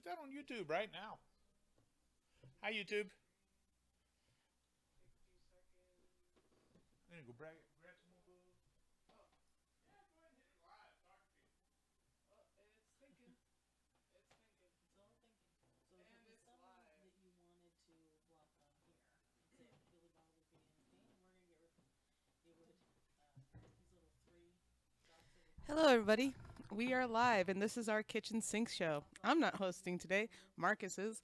Put that on YouTube right now. Hi, YouTube. I'm gonna go grab some more booze. Oh, yeah, go ahead and hit it live. Talk to you. It's thinking. It's thinking. It's all thinking. So if And it was it's someone live. that you wanted to block on here and say Billy Bob would be in pain, and we're gonna get rid of him, it would these little three dots that would come Hello, up. everybody. We are live, and this is our kitchen sink show. I'm not hosting today. Marcus is.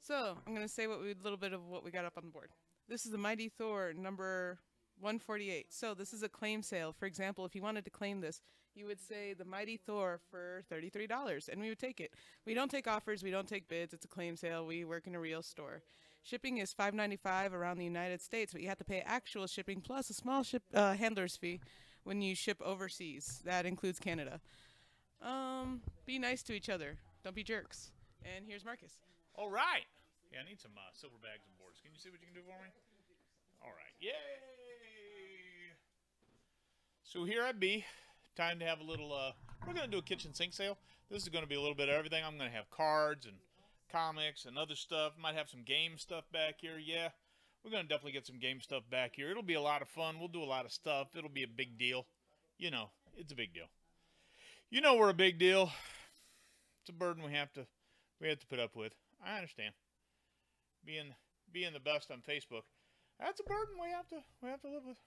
So I'm going to say a little bit of what we got up on the board. This is the Mighty Thor number 148. So this is a claim sale. For example, if you wanted to claim this, you would say the Mighty Thor for $33, and we would take it. We don't take offers. We don't take bids. It's a claim sale. We work in a real store. Shipping is $5.95 around the United States, but you have to pay actual shipping plus a small handler's fee when you ship overseas. That includes Canada. Be nice to each other. Don't be jerks. And here's Marcus. All right. Yeah, I need some silver bags and boards. Can you see what you can do for me? All right. Yay! So here I be. Time to have a little, we're going to do a kitchen sink sale. This is going to be a little bit of everything. I'm going to have cards and comics and other stuff. Might have some game stuff back here. Yeah, we're going to definitely get some game stuff back here. It'll be a lot of fun. We'll do a lot of stuff. It'll be a big deal. You know, it's a big deal. You know we're a big deal. It's a burden we have to put up with. I understand. Being the best on Facebook, that's a burden we have to live with.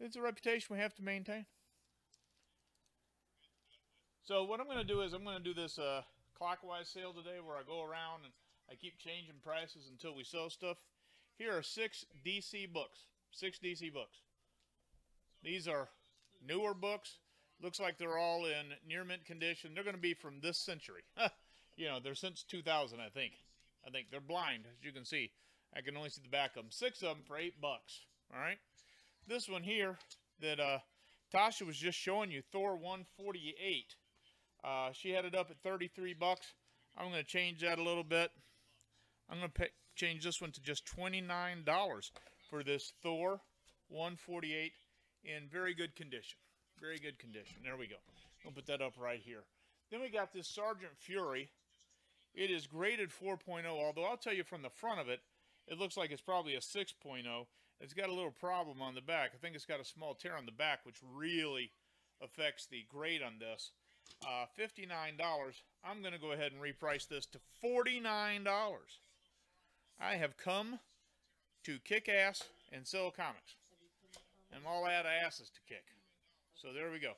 It's a reputation we have to maintain. So what I'm going to do is I'm going to do this clockwise sale today, where I go around and I keep changing prices until we sell stuff. Here are 6 DC books. 6 DC books. These are newer books. Looks like they're all in near mint condition. They're going to be from this century. You know, they're since 2000, I think. They're blind, as you can see. I can only see the back of them. 6 of them for $8. All right. This one here that Tasha was just showing you, Thor 148. She had it up at $33. I'm going to change that a little bit. I'm going to change this one to just $29 for this Thor 148 in very good condition. Very good condition. There we go. I'll put that up right here. Then we got this Sergeant Fury. It is graded 4.0, although I'll tell you from the front of it, it looks like it's probably a 6.0. It's got a little problem on the back. I think it's got a small tear on the back, which really affects the grade on this. $59. I'm going to go ahead and reprice this to $49. I have come to kick ass and sell comics. And I'm all out of asses to kick. So there we go.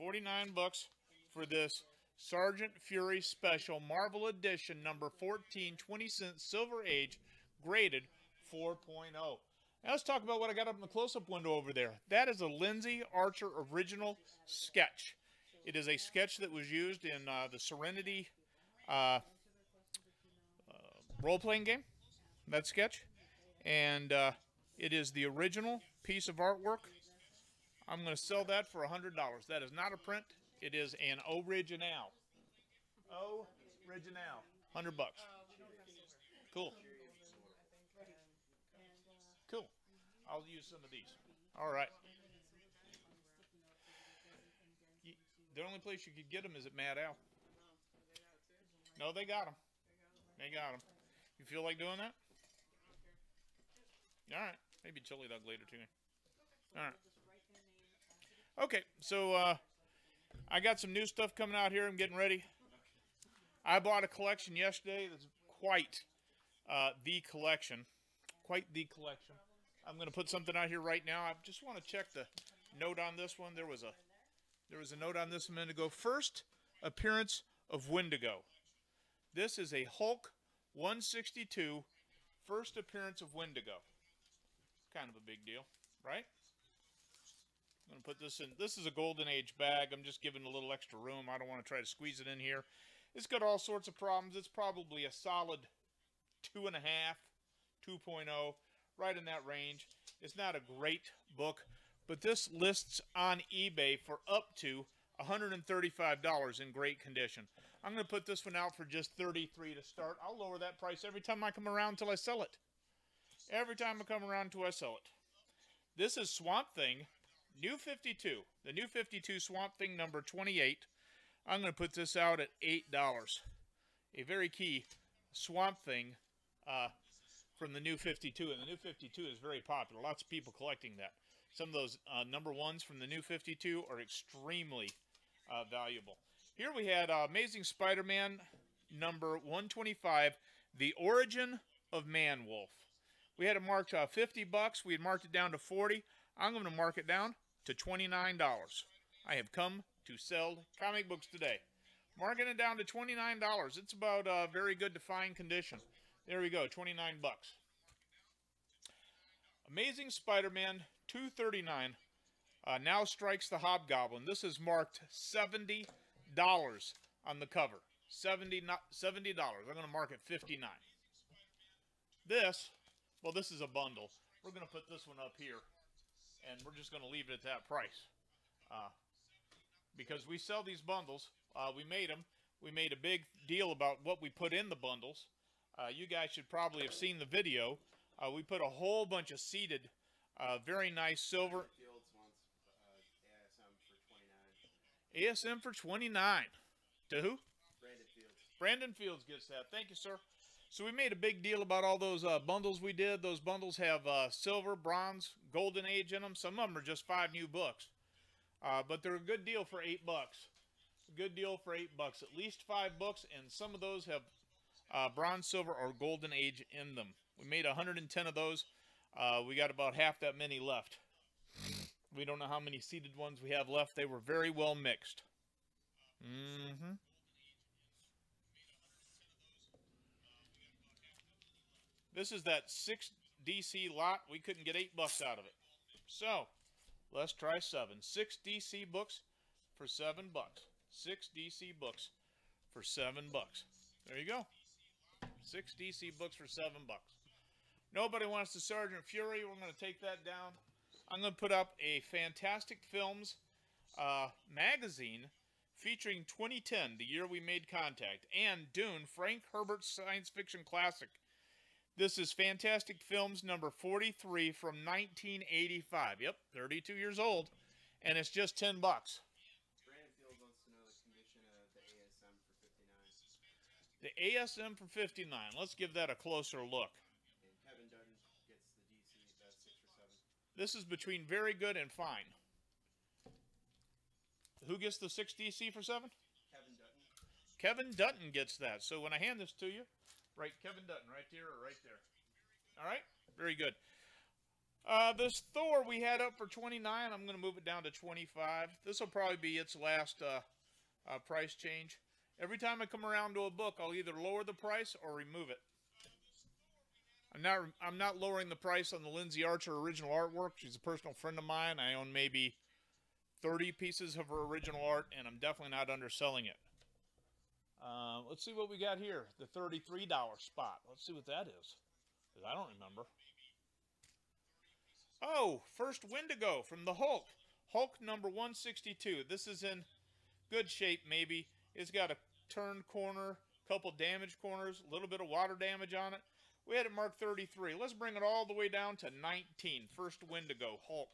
$49 for this Sergeant Fury Special Marvel Edition number 14, 20 cents, Silver Age, graded 4.0. Now let's talk about what I got up in the close-up window over there. That is a Lindsay Archer original sketch. It is a sketch that was used in the Serenity role-playing game, that sketch. And it is the original piece of artwork. I'm going to sell that for $100. That is not a print. It is an original. Original. $100. Cool. Cool. I'll use some of these. All right. The only place you could get them is at Mad Al. No, they got them. They got them. You feel like doing that? All right. Maybe chili dog later too. All right. Okay, so I got some new stuff coming out here. I'm getting ready. I bought a collection yesterday that's quite the collection. Quite the collection. I'm going to put something out here right now. I just want to check the note on this one. There was a note on this a minute ago. First appearance of Wendigo. This is a Hulk 162 first appearance of Wendigo. Kind of a big deal, right? I'm going to put this in. This is a Golden Age bag. I'm just giving a little extra room. I don't want to try to squeeze it in here. It's got all sorts of problems. It's probably a solid 2.5, 2.0, right in that range. It's not a great book, but this lists on eBay for up to $135 in great condition. I'm going to put this one out for just $33 to start. I'll lower that price every time I come around until I sell it. Every time I come around until I sell it. This is Swamp Thing, New 52. The New 52 Swamp Thing number 28. I'm going to put this out at $8. a very key Swamp Thing from the new 52, and the new 52 is very popular. Lots of people collecting that. Some of those number ones from the new 52 are extremely valuable. Here we had Amazing Spider-Man number 125, The Origin of Man-Wolf. We had it marked $50. We had marked it down to $40. I'm going to mark it down to $29. I have come to sell comic books today. Marking it down to $29. It's about very good to fine condition. There we go, 29 bucks. Amazing Spider-Man 239 now strikes the Hobgoblin. This is marked $70 on the cover. $70. I'm going to mark it $59. This, well, this is a bundle. We're going to put this one up here, and we're just going to leave it at that price. Because we sell these bundles. We made them. We made a big deal about what we put in the bundles. You guys should probably have seen the video. We put a whole bunch of seeded, very nice silver. Fields wants ASM for $29. ASM for $29. To who? Brandon Fields. Brandon Fields gets that. Thank you, sir. So we made a big deal about all those bundles we did. Those bundles have silver, bronze, golden age in them. Some of them are just 5 new books. But they're a good deal for $8. A good deal for $8. At least 5 books, and some of those have bronze, silver, or golden age in them. We made 110 of those. We got about half that many left. We don't know how many seeded ones we have left. They were very well mixed. This is that 6 DC lot. We couldn't get $8 out of it. So, let's try 7. 6 DC books for $7. 6 DC books for $7. There you go. 6 DC books for $7. Nobody wants the Sergeant Fury. We're going to take that down. I'm going to put up a Fantastic Films magazine featuring 2010, the year we made contact, and Dune, Frank Herbert's science fiction classic. This is Fantastic Films number 43 from 1985. Yep, 32 years old, and it's just $10. Brandon Fields wants to know the condition of the ASM for $59. The ASM for $59. Let's give that a closer look. And Kevin Dutton gets the DC, that's 6 for $7. This is between very good and fine. Who gets the 6 DC for $7? Kevin Dutton. Kevin Dutton gets that. So when I hand this to you, write Kevin Dutton right there or right there. All right? Very good. This Thor we had up for $29. I'm going to move it down to $25. This will probably be its last price change. Every time I come around to a book, I'll either lower the price or remove it. I'm not lowering the price on the Lindsay Archer original artwork. She's a personal friend of mine. I own maybe 30 pieces of her original art, and I'm definitely not underselling it. Let's see what we got here. The $33 spot. Let's see what that is, because I don't remember. Oh, first Wendigo from the Hulk. Hulk number 162. This is in good shape, maybe. It's got a turned corner, couple damaged corners, a little bit of water damage on it. We had it marked 33. Let's bring it all the way down to 19. First Wendigo, Hulk.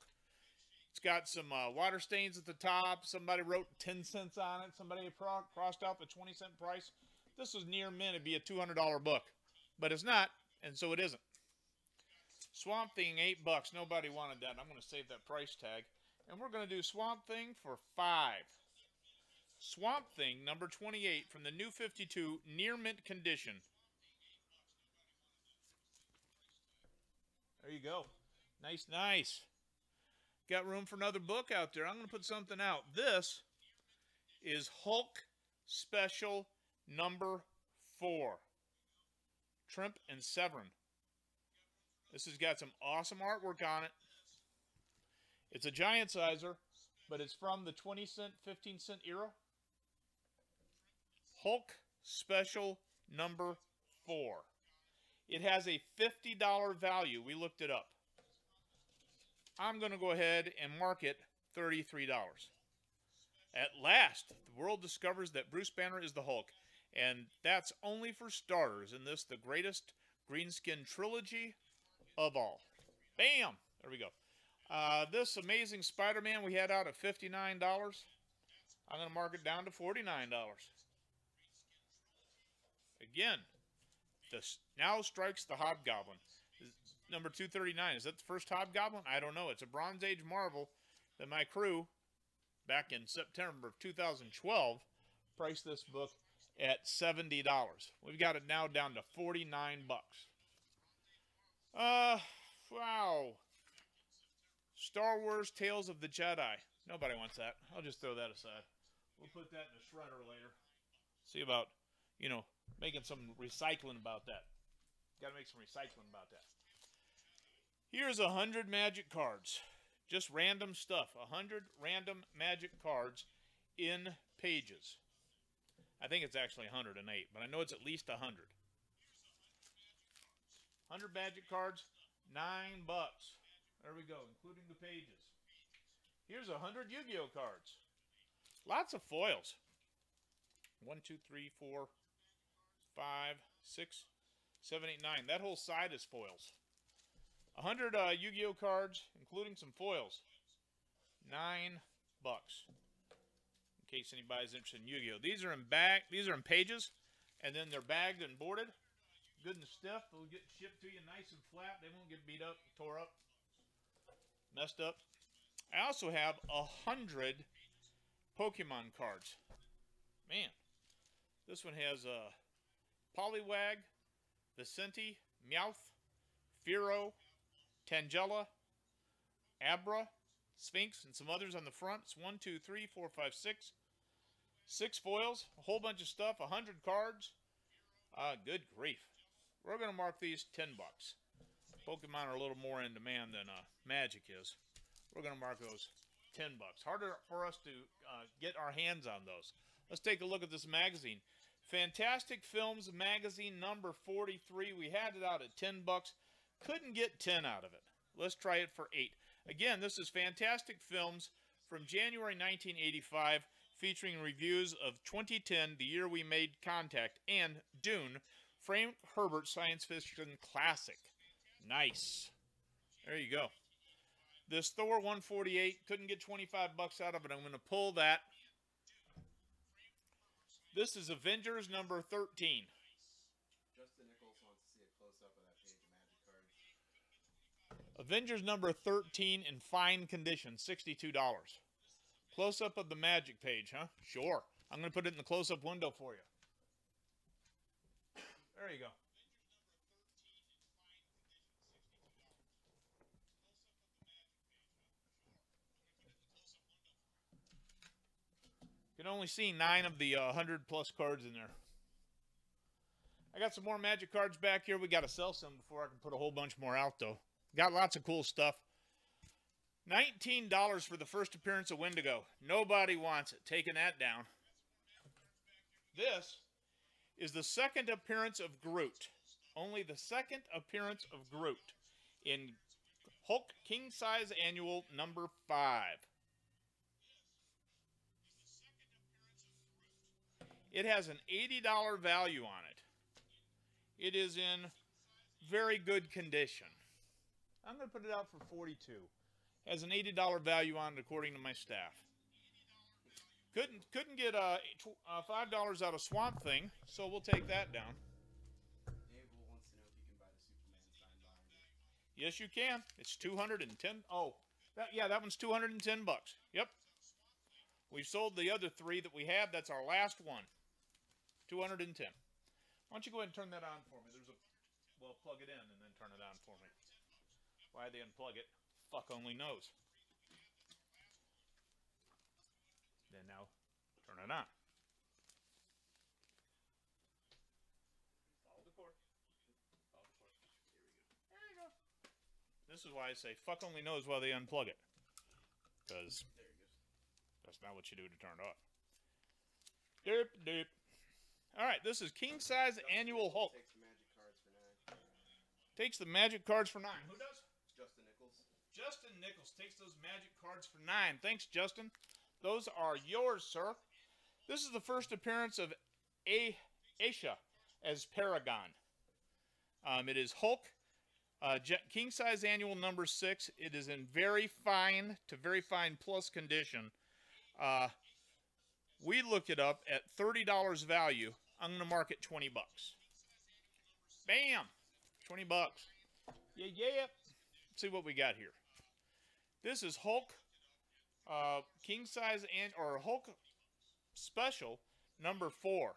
It's got some water stains at the top. Somebody wrote 10 cents on it. Somebody crossed out the 20-cent price. This was near mint. It'd be a $200 book. But it's not, and so it isn't. Swamp Thing, $8. Nobody wanted that. I'm going to save that price tag. And we're going to do Swamp Thing for $5. Swamp Thing, number 28, from the new 52, near mint condition. There you go. Nice, nice. Got room for another book out there. I'm going to put something out. This is Hulk Special number 4. Trimp and Severin. This has got some awesome artwork on it. It's a giant sizer, but it's from the 20-cent, 15-cent era. Hulk Special number 4. It has a $50 value. We looked it up. I'm going to go ahead and mark it $33. At last, the world discovers that Bruce Banner is the Hulk. And that's only for starters in this, the greatest greenskin trilogy of all. Bam! There we go. This Amazing Spider-Man we had out at $59. I'm going to mark it down to $49. Again, now strikes the Hobgoblin. Number 239. Is that the first Hobgoblin? I don't know. It's a Bronze Age marvel that my crew, back in September of 2012, priced this book at $70. We've got it now down to 49 bucks. Wow. Star Wars Tales of the Jedi. Nobody wants that. I'll just throw that aside. We'll put that in the shredder later. See about, making some recycling about that. Got to make some recycling about that. Here's 100 magic cards. Just random stuff. 100 random magic cards in pages. I think it's actually 108, but I know it's at least 100. 100 magic cards, $9. There we go, including the pages. Here's 100 Yu-Gi-Oh cards. Lots of foils. 1, 2, 3, 4, 5, 6, 7, 8, 9. That whole side is foils. 100 Yu-Gi-Oh cards, including some foils. $9. In case anybody's interested in Yu-Gi-Oh. These are in pages, and then they're bagged and boarded. Good and stiff. They'll get shipped to you nice and flat. They won't get beat up, tore up, messed up. I also have 100 Pokemon cards. Man, this one has Poliwag, Vicente, Meowth, Fearow, Tangela, Abra, Sphinx, and some others on the front. It's 1, 2, 3, 4, 5, 6. 6 foils, a whole bunch of stuff, 100 cards. Good grief. We're going to mark these 10 bucks. Pokemon are a little more in demand than Magic is. We're going to mark those 10 bucks. Harder for us to get our hands on those. Let's take a look at this magazine. Fantastic Films Magazine number 43. We had it out at 10 bucks. Couldn't get 10 out of it. Let's try it for 8. Again, this is Fantastic Films from January 1985, featuring reviews of 2010, the year we made contact, and Dune, Frank Herbert science fiction classic. Nice. There you go. This Thor 148, couldn't get 25 bucks out of it. I'm going to pull that. This is Avengers number 13. Justin Nichols wants to see a close-up of that page of magic cards. Avengers number 13 in fine condition, $62. Close-up of the magic page, huh? Sure. I'm going to put it in the close-up window for you. There you go. You can only see 9 of the 100-plus cards in there. I got some more magic cards back here. We got to sell some before I can put a whole bunch more out, though. Got lots of cool stuff. $19 for the first appearance of Wendigo. Nobody wants it. Taking that down. This is the second appearance of Groot. Only the second appearance of Groot in Hulk King Size Annual number 5. It has an $80 value on it. It is in very good condition. I'm going to put it out for $42. Has an $80 value on it according to my staff. Couldn't get $5 out of Swamp Thing, so we'll take that down. Dave wants to know if you can buy the Superman signed volume. Yes, you can. It's 210. Oh, that one's 210 bucks. Yep. We've sold the other 3 that we have. That's our last one. 210. Why don't you go ahead and turn that on for me? Well, plug it in and then turn it on for me. Why they unplug it, fuck only knows. Then now, turn it on. Follow the cord. Follow the cord. There you go. This is why I say fuck only knows why they unplug it. Because that's not what you do to turn it off. Derp, derp. Alright, this is King Size Annual Hulk. Takes the magic cards for 9. Takes the magic cards for 9. Who does? Justin Nichols. Justin Nichols takes those magic cards for 9. Thanks, Justin. Those are yours, sir. This is the first appearance of Aisha as Paragon. It is Hulk, King Size Annual number 6. It is in very fine to very fine plus condition. We looked it up at $30 value. I'm going to mark it 20 bucks. Bam! 20 bucks. Yeah, yeah. Let's see what we got here. This is Hulk king size and or Hulk special number 4.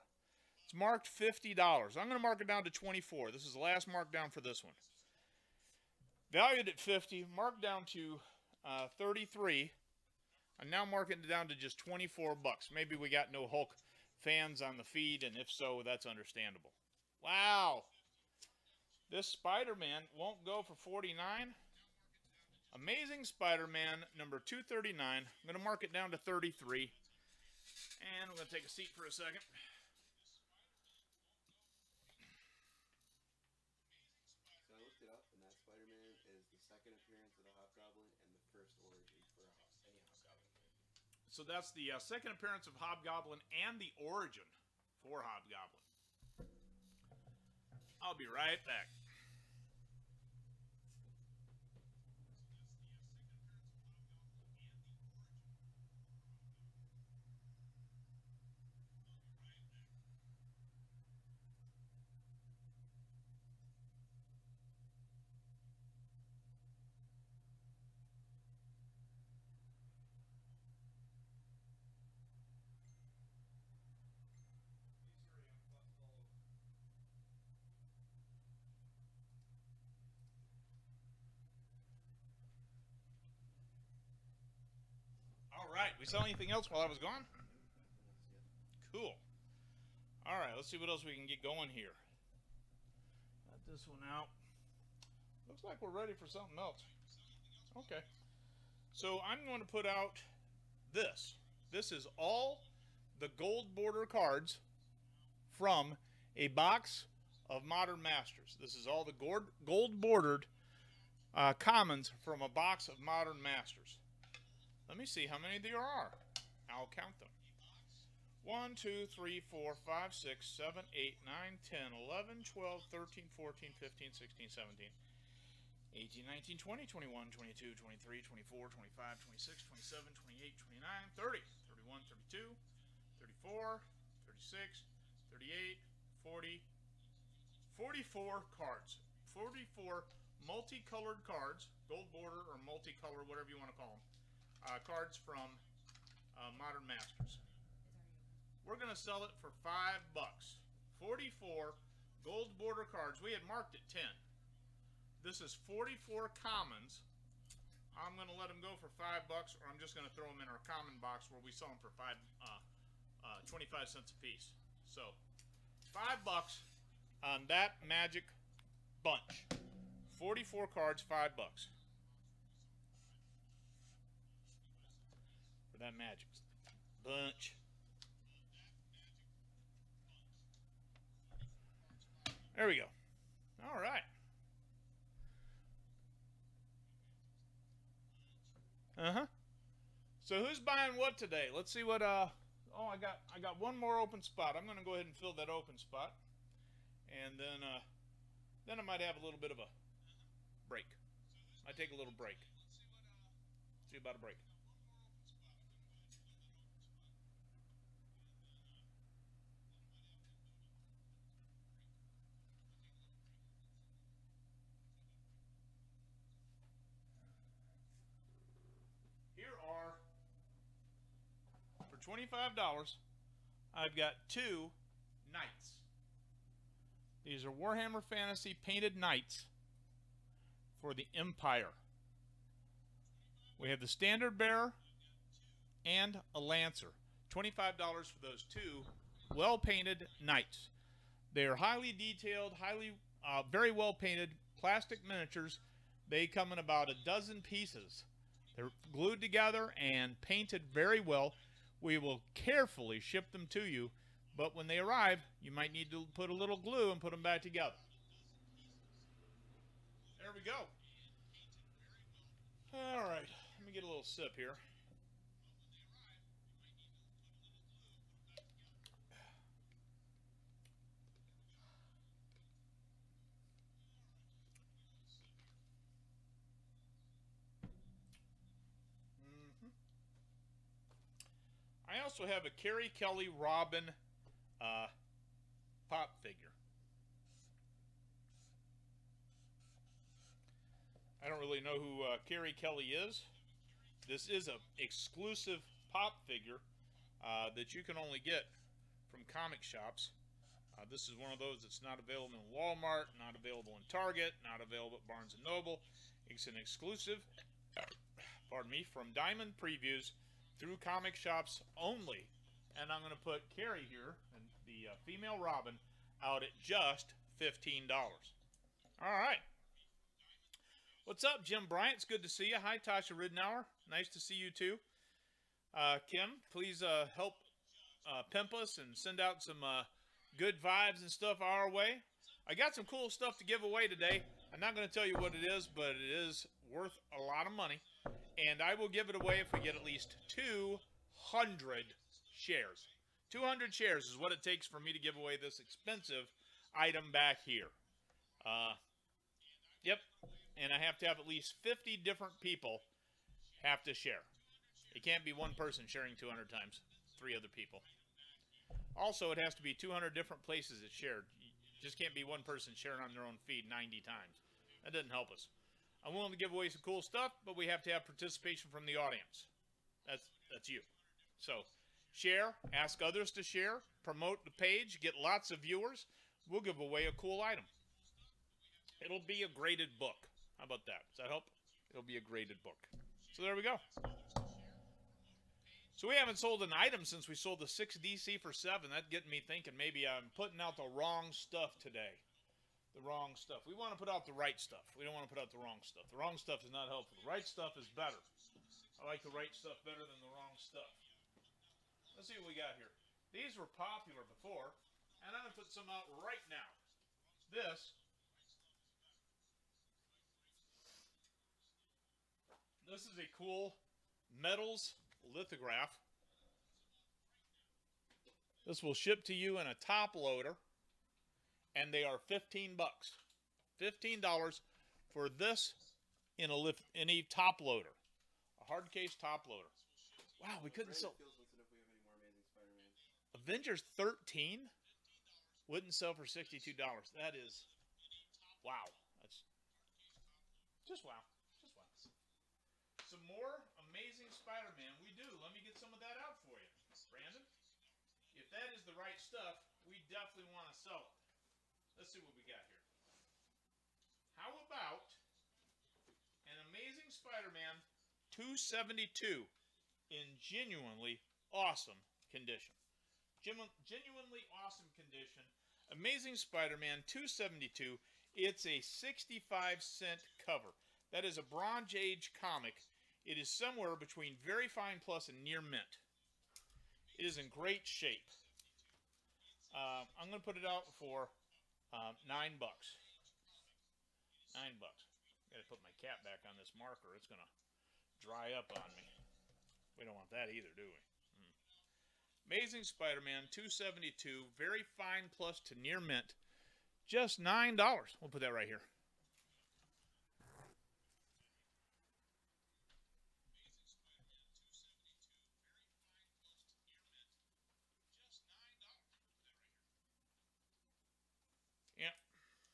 It's marked $50. I'm going to mark it down to 24. This is the last markdown for this one. Valued at 50, marked down to 33. I'm now marking it down to just 24 bucks. Maybe we got no Hulk fans on the feed, and if so, that's understandable. Wow. This Spider-Man won't go for 49. Amazing Spider-Man number 239. I'm going to mark it down to 33. And I'm going to take a seat for a second. So I looked it up, and that Spider-Man is the second appearance of the Hobgoblin and the first origin for any Hobgoblin character. So that's the second appearance of Hobgoblin and the origin for Hobgoblin. I'll be right back. All right, we saw anything else while I was gone? Cool. All right, let's see what else we can get going here. Got this one out. Looks like we're ready for something else. Okay. So I'm going to put out this. This is all the gold border cards from a box of Modern Masters. This is all the gold bordered commons from a box of Modern Masters. Let me see how many there are. I'll count them. 1, 2, 3, 4, 5, 6, 7, 8, 9, 10, 11, 12, 13, 14, 15, 16, 17, 18, 19, 20, 21, 22, 23, 24, 25, 26, 27, 28, 29, 30, 31, 32, 34, 36, 38, 40, 44 cards. 44 multicolored cards, gold border or multicolor, whatever you want to call them. Cards from Modern Masters. We're going to sell it for $5. 44 gold border cards. We had marked it 10. This is 44 commons. I'm going to let them go for $5, or I'm just going to throw them in our common box where we sell them for 25 cents a piece. So, $5 on that magic bunch. 44 cards, $5. For that magic bunch. There we go. All right. So who's buying what today? Let's see what oh, I got one more open spot. I'm going to go ahead and fill that open spot. And then I might have a little bit of a break. I take a little break. See about a break. Here are, for $25, I've got 2 knights. These are Warhammer Fantasy painted knights for the Empire. We have the standard bearer and a lancer. $25 for those 2 well-painted knights. They are highly detailed, very well painted plastic miniatures. They come in about a dozen pieces. They're glued together and painted very well. We will carefully ship them to you, but when they arrive, you might need to put a little glue and put them back together. There we go. All right, let me get a little sip here. I also have a Carrie Kelly Robin pop figure. I don't really know who Carrie Kelly is. This is an exclusive pop figure that you can only get from comic shops. This is one of those that's not available in Walmart, not available in Target, not available at Barnes & Noble. It's an exclusive, pardon me, from Diamond Previews through comic shops only. And I'm going to put Carrie here, and the female Robin, out at just $15. All right. What's up, Jim Bryant? It's good to see you. Hi, Tasha Ridnour. Nice to see you, too. Kim, please help pimp us and send out some good vibes and stuff our way. I got some cool stuff to give away today. I'm not going to tell you what it is, but it is worth a lot of money. And I will give it away if we get at least 200 shares. 200 shares is what it takes for me to give away this expensive item back here. Yep. And I have to have at least 50 different people have to share. It can't be one person sharing 200 times 3 other people. Also, it has to be 200 different places it's shared. It just can't be one person sharing on their own feed 90 times. That doesn't help us. I'm willing to give away some cool stuff, but we have to have participation from the audience. That's you. So, share, ask others to share, promote the page, get lots of viewers. We'll give away a cool item. It'll be a graded book. How about that? Does that help? It'll be a graded book. So there we go. So we haven't sold an item since we sold the 6 DC for 7. That's getting me thinking maybe I'm putting out the wrong stuff today. The wrong stuff. We want to put out the right stuff. We don't want to put out the wrong stuff. The wrong stuff is not helpful. The right stuff is better. I like the right stuff better than the wrong stuff. Let's see what we got here. These were popular before, and I'm going to put some out right now. This is a cool metals lithograph. This will ship to you in a top loader, and they are $15. $15 for this in a top loader, a hard case top loader. Wow, we couldn't sell. Avengers 13 wouldn't sell for $62. That is, wow. That's just wow. Some more Amazing Spider-Man. We do. Let me get some of that out for you, Brandon. If that is the right stuff, we definitely want to sell it. Let's see what we got here. How about an Amazing Spider-Man 272 in genuinely awesome condition? Genuinely awesome condition. Amazing Spider-Man 272. It's a 65-cent cover. That is a Bronze Age comic. It is somewhere between very fine plus and near mint. It is in great shape. I'm going to put it out for $9. $9. Got to put my cap back on this marker. It's going to dry up on me. We don't want that either, do we? Amazing Spider-Man 272, very fine plus to near mint. Just $9. We'll put that right here.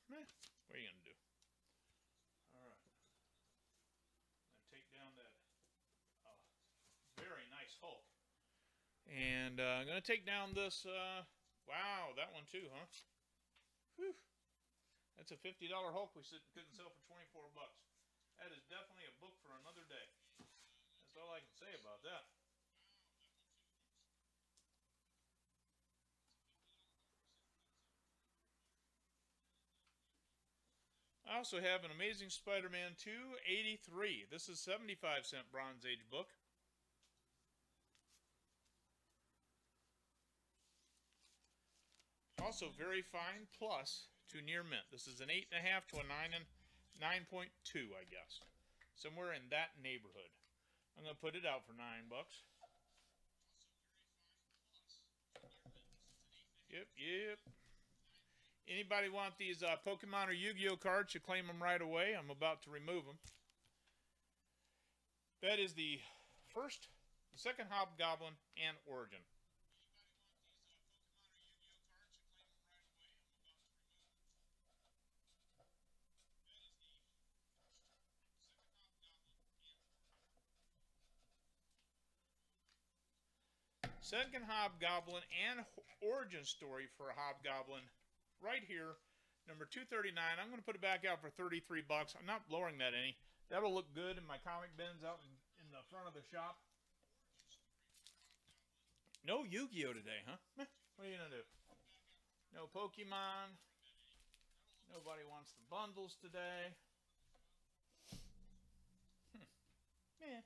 What are you going to do? All right. I'm going to take down that very nice Hulk. And I'm going to take down this, wow, that one too, huh? Whew. That's a $50 Hulk we couldn't sell for $24. That is definitely a book for another day. That's all I can say about that. I also have an Amazing Spider-Man 283. This is 75-cent Bronze Age book. Also very fine plus to near mint. This is an 8.5 to a 9.2, I guess. Somewhere in that neighborhood. I'm going to put it out for $9. Yep. Anybody want these Pokemon or Yu-Gi-Oh cards should claim them right away. I'm about to remove them. That is the second Hobgoblin and Origin. Second Hobgoblin and origin story for a Hobgoblin right here. Number 239. I'm going to put it back out for 33 bucks. I'm not lowering that any. That'll look good in my comic bins out in the front of the shop. No Yu-Gi-Oh today, huh? What are you going to do? No Pokemon. Nobody wants the bundles today. Yeah.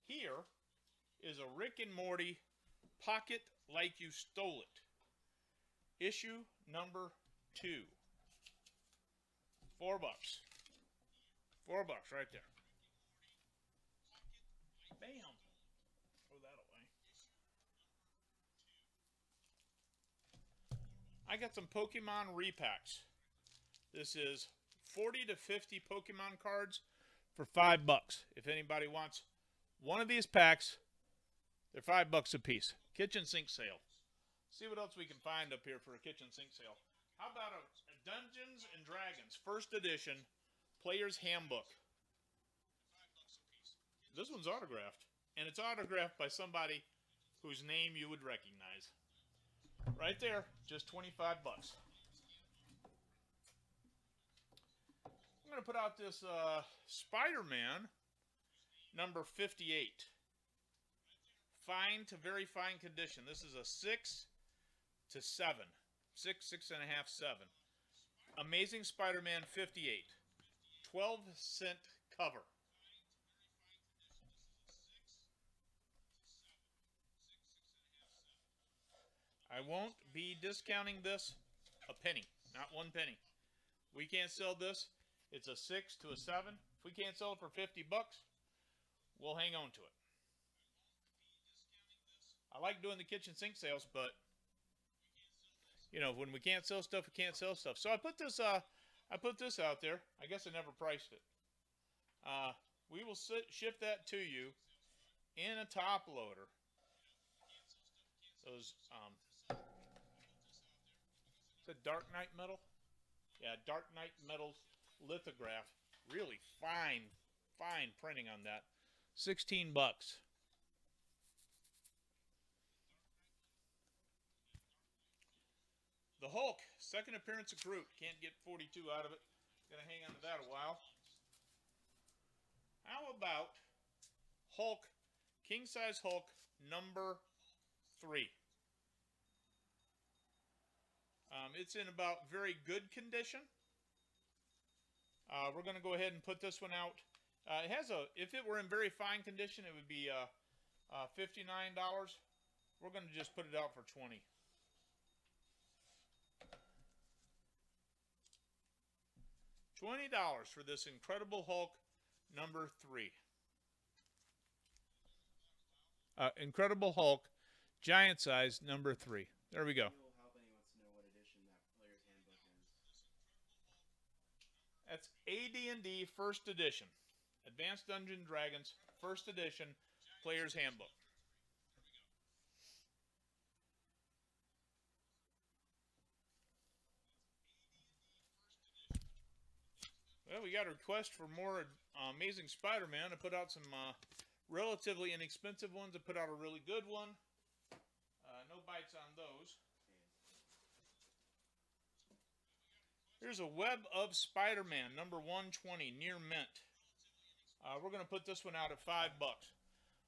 Here is a Rick and Morty Pocket Like You Stole It. Issue number 2. $4. $4 right there. Bam. Throw that away. I got some Pokemon repacks. This is 40 to 50 Pokemon cards for $5. If anybody wants one of these packs, they're $5 a piece. Kitchen sink sale. See what else we can find up here for a kitchen sink sale. How about a Dungeons and Dragons first edition player's handbook? This one's autographed, and it's autographed by somebody whose name you would recognize. Right there, just 25 bucks. I'm going to put out this Spider-Man number 58. Fine to very fine condition. This is a 6 to 7. 6.5, 7. Amazing Spider-Man 58. 12-cent cover. I won't be discounting this a penny. Not 1 penny. We can't sell this. It's a 6 to a 7. If we can't sell it for 50 bucks, we'll hang on to it. I like doing the kitchen sink sales, but you know, when we can't sell stuff, we can't sell stuff. So I put this out there. I guess I never priced it. We will ship that to you in a top loader. Those is it Dark Knight metal? Yeah, Dark Knight metal lithograph. Really fine printing on that. 16 bucks. The Hulk, second appearance of Groot. Can't get 42 out of it. Gonna hang on to that a while. How about Hulk, king size Hulk number 3? It's in about very good condition. We're going to go ahead and put this one out. It has if it were in very fine condition, it would be $59. We're going to just put it out for $20. $20 for this Incredible Hulk number 3. Incredible Hulk, giant size number 3. There we go. That's AD&D First Edition. Advanced Dungeons & Dragons First Edition Player's Handbook. Well, we got a request for more Amazing Spider-Man. I put out some relatively inexpensive ones. I put out a really good one. No bites on those. Here's a Web of Spider-Man, number 120, near mint. We're going to put this one out at $5.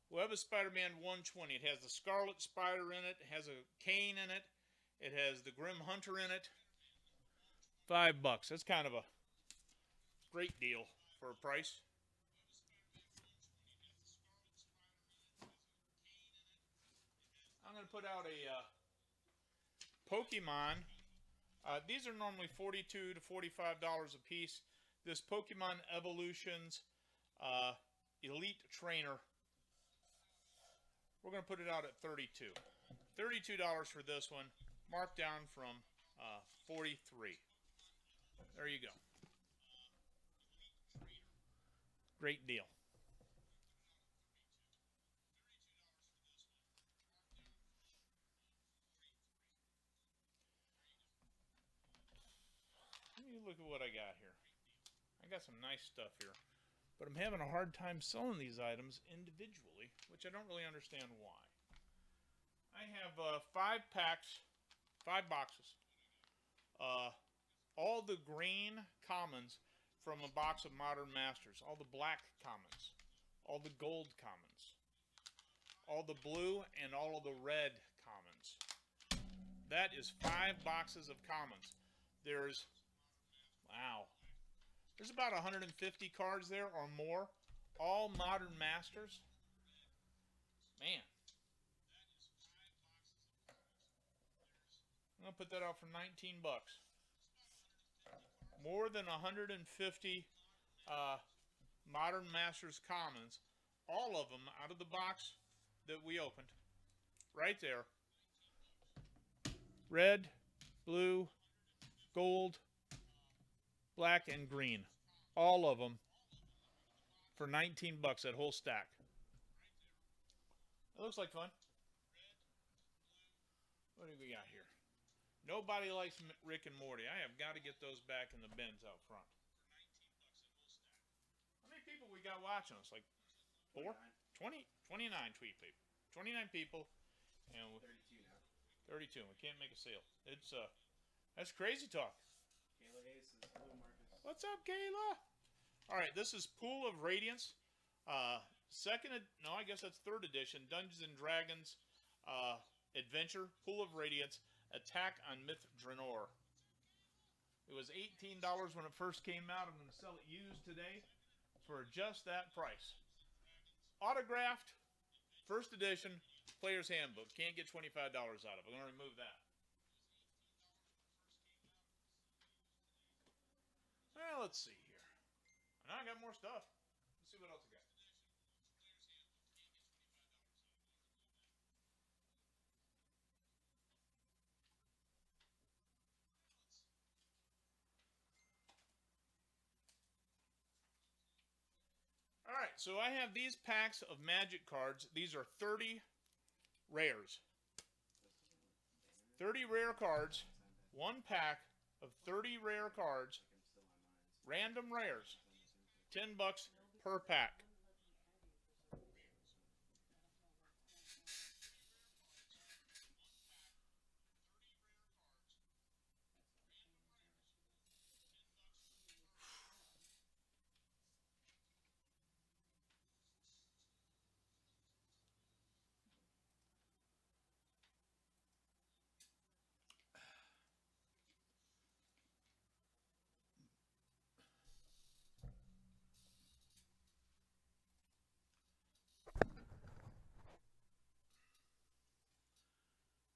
Web of Spider-Man 120. It has the Scarlet Spider in it. It has a cane in it. It has the Grim Hunter in it. $5. That's kind of a great deal for a price. I'm going to put out a Pokemon. These are normally $42 to $45 a piece. This Pokemon Evolutions Elite Trainer, we're going to put it out at $32. $32 for this one, marked down from $43. There you go. Great deal. Let me look at what I got here. I got some nice stuff here. but I'm having a hard time selling these items individually, which I don't really understand why. I have 5 packs, 5 boxes. All the green commons from a box of Modern Masters. All the black commons. All the gold commons. All the blue and all of the red commons. That is 5 boxes of commons. There's, wow, there's about 150 cards there or more. All Modern Masters. Man. I'm going to put that out for 19 bucks. More than 150 Modern Masters commons. All of them out of the box that we opened. Right there. Red, blue, gold, black, and green. All of them for 19 bucks, that whole stack. It looks like fun. What do we got here? Nobody likes Rick and Morty. I have got to get those back in the bins out front. How many people we got watching us? Like 4? 20? 29 tweet people. 29 people. And 32 now. 32. We can't make a sale. It's that's crazy talk. Kayla Hayes says, hello, Marcus. What's up, Kayla? All right, this is Pool of Radiance. I guess that's 3rd edition. Dungeons and Dragons Adventure. Pool of Radiance. Attack on Myth Draenor. It was $18 when it first came out. I'm going to sell it used today for just that price. Autographed, 1st edition, Player's Handbook. Can't get $25 out of it. I'm going to remove that. Well, let's see here. Now I got more stuff. Let's see what else I got. Alright, so I have these packs of Magic cards. These are 30 rares. 30 rare cards. 1 pack of 30 rare cards. Random rares. 10 bucks per pack.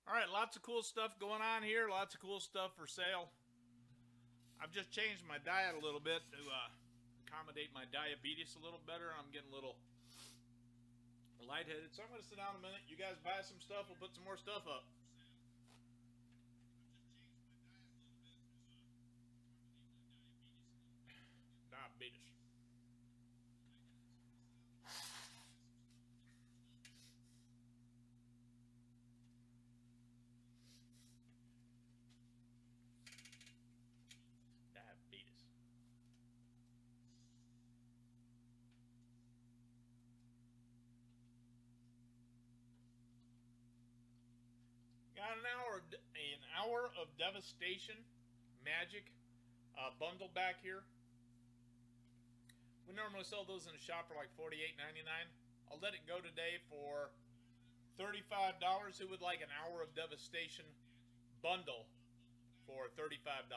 Alright, lots of cool stuff going on here. Lots of cool stuff for sale. I've just changed my diet a little bit to accommodate my diabetes a little better. I'm getting a little lightheaded. So I'm going to sit down a minute. You guys buy some stuff. We'll put some more stuff up. Diabetes. Got an hour of Devastation Magic bundle back here. We normally sell those in the shop for like $48.99. I'll let it go today for $35. Who would like an hour of Devastation bundle for $35?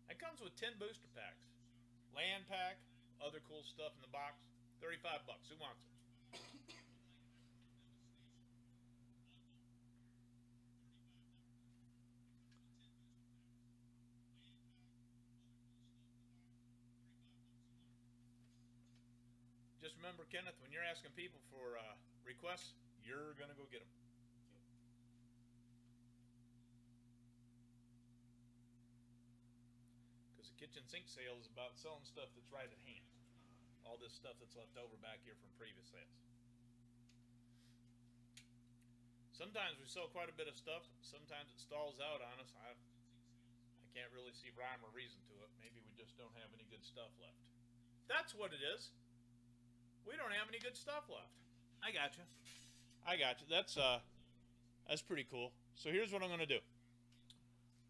It comes with 10 booster packs. Land pack, other cool stuff in the box. 35 bucks. Who wants it? Just remember, Kenneth, when you're asking people for requests, you're going to go get them. Because the kitchen sink sale is about selling stuff that's right at hand. All this stuff that's left over back here from previous sales. Sometimes we sell quite a bit of stuff. Sometimes it stalls out on us. I can't really see rhyme or reason to it. Maybe we just don't have any good stuff left. That's what it is. we don't have any good stuff left. I got you. I got you. That's pretty cool. So here's what I'm going to do.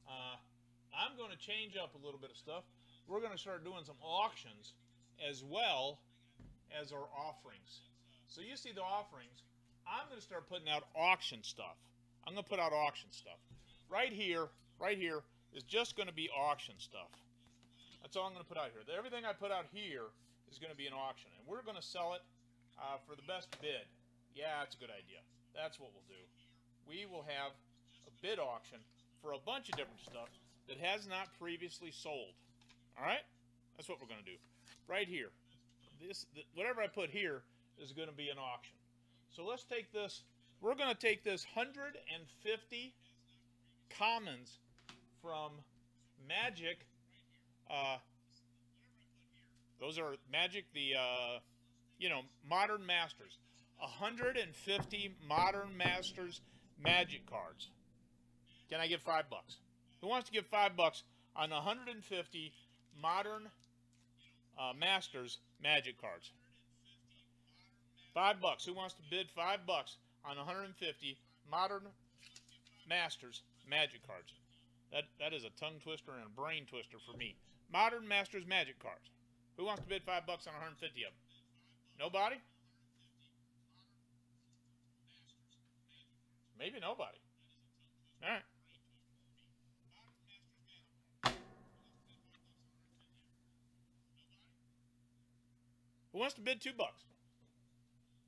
I'm going to change up a little bit of stuff. We're going to start doing some auctions as well as our offerings. So you see the offerings. I'm going to start putting out auction stuff. I'm going to put out auction stuff. Right here is just going to be auction stuff. That's all I'm going to put out here. Everything I put out here is going to be an auction. And we're going to sell it for the best bid. Yeah, that's a good idea. That's what we'll do. We will have a bid auction for a bunch of different stuff that has not previously sold. All right? That's what we're going to do. Right here. Whatever I put here is going to be an auction. So let's take this. We're going to take this 150 commons from Magic. Those are Magic, the Modern Masters. 150 Modern Masters Magic cards. Can I give $5? Who wants to give $5 on 150 Modern Masters Magic cards? $5. Who wants to bid $5 on 150 Modern Masters Magic cards? That is a tongue twister and a brain twister for me. Modern Masters Magic cards. Who wants to bid $5 on 150 of them? Nobody? Maybe nobody. All right. Who wants to bid $2?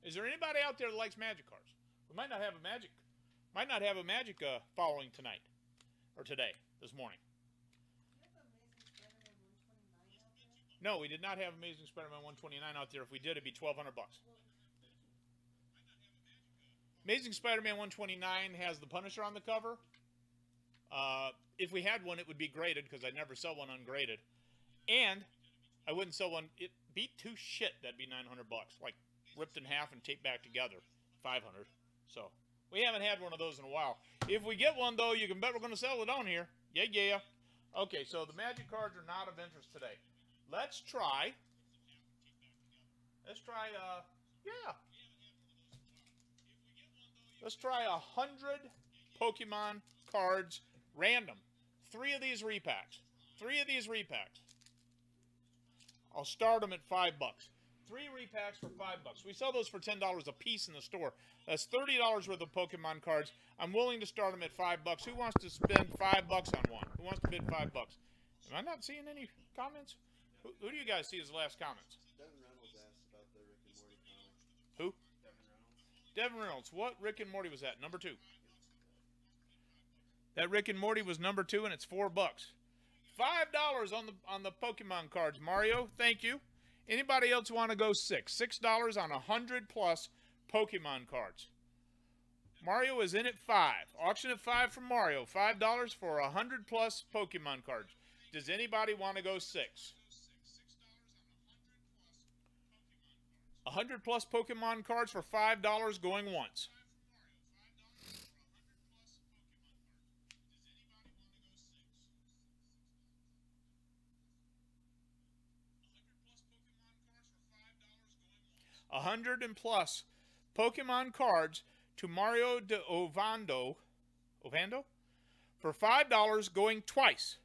Is there anybody out there that likes Magic cards? We might not have a Magic following tonight or today, this morning. No, we did not have Amazing Spider-Man 129 out there. If we did, it'd be $1,200. Amazing Spider-Man 129 has the Punisher on the cover. If we had one, it would be graded because I'd never sell one ungraded. And I wouldn't sell one. It beat to shit. That'd be $900. Like ripped in half and taped back together. $500. So we haven't had one of those in a while. If we get one, though, you can bet we're going to sell it on here. Yeah, yeah. Okay, so the Magic cards are not of interest today. Let's try, yeah. Let's try 100 Pokemon cards random. 3 of these repacks. I'll start them at $5. 3 repacks for $5. We sell those for $10 a piece in the store. That's $30 worth of Pokemon cards. I'm willing to start them at $5. Who wants to spend $5 on one? Who wants to bid $5? Am I not seeing any comments? Who do you guys see as the last comments? Devin Reynolds asked about the Rick and Morty comic. Who? Devin Reynolds. Devin Reynolds. What Rick and Morty was that? Number 2. That Rick and Morty was number 2, and it's $4. $5 on the Pokemon cards, Mario. Thank you. Anybody else want to go 6? $6 on 100 plus Pokemon cards. Mario is in at 5. Auction at 5 for Mario. $5 for 100 plus Pokemon cards. Does anybody want to go 6? 100 plus Pokemon cards for $5 going once. $100 and plus Pokemon cards to Mario de Ovando for $5 going twice.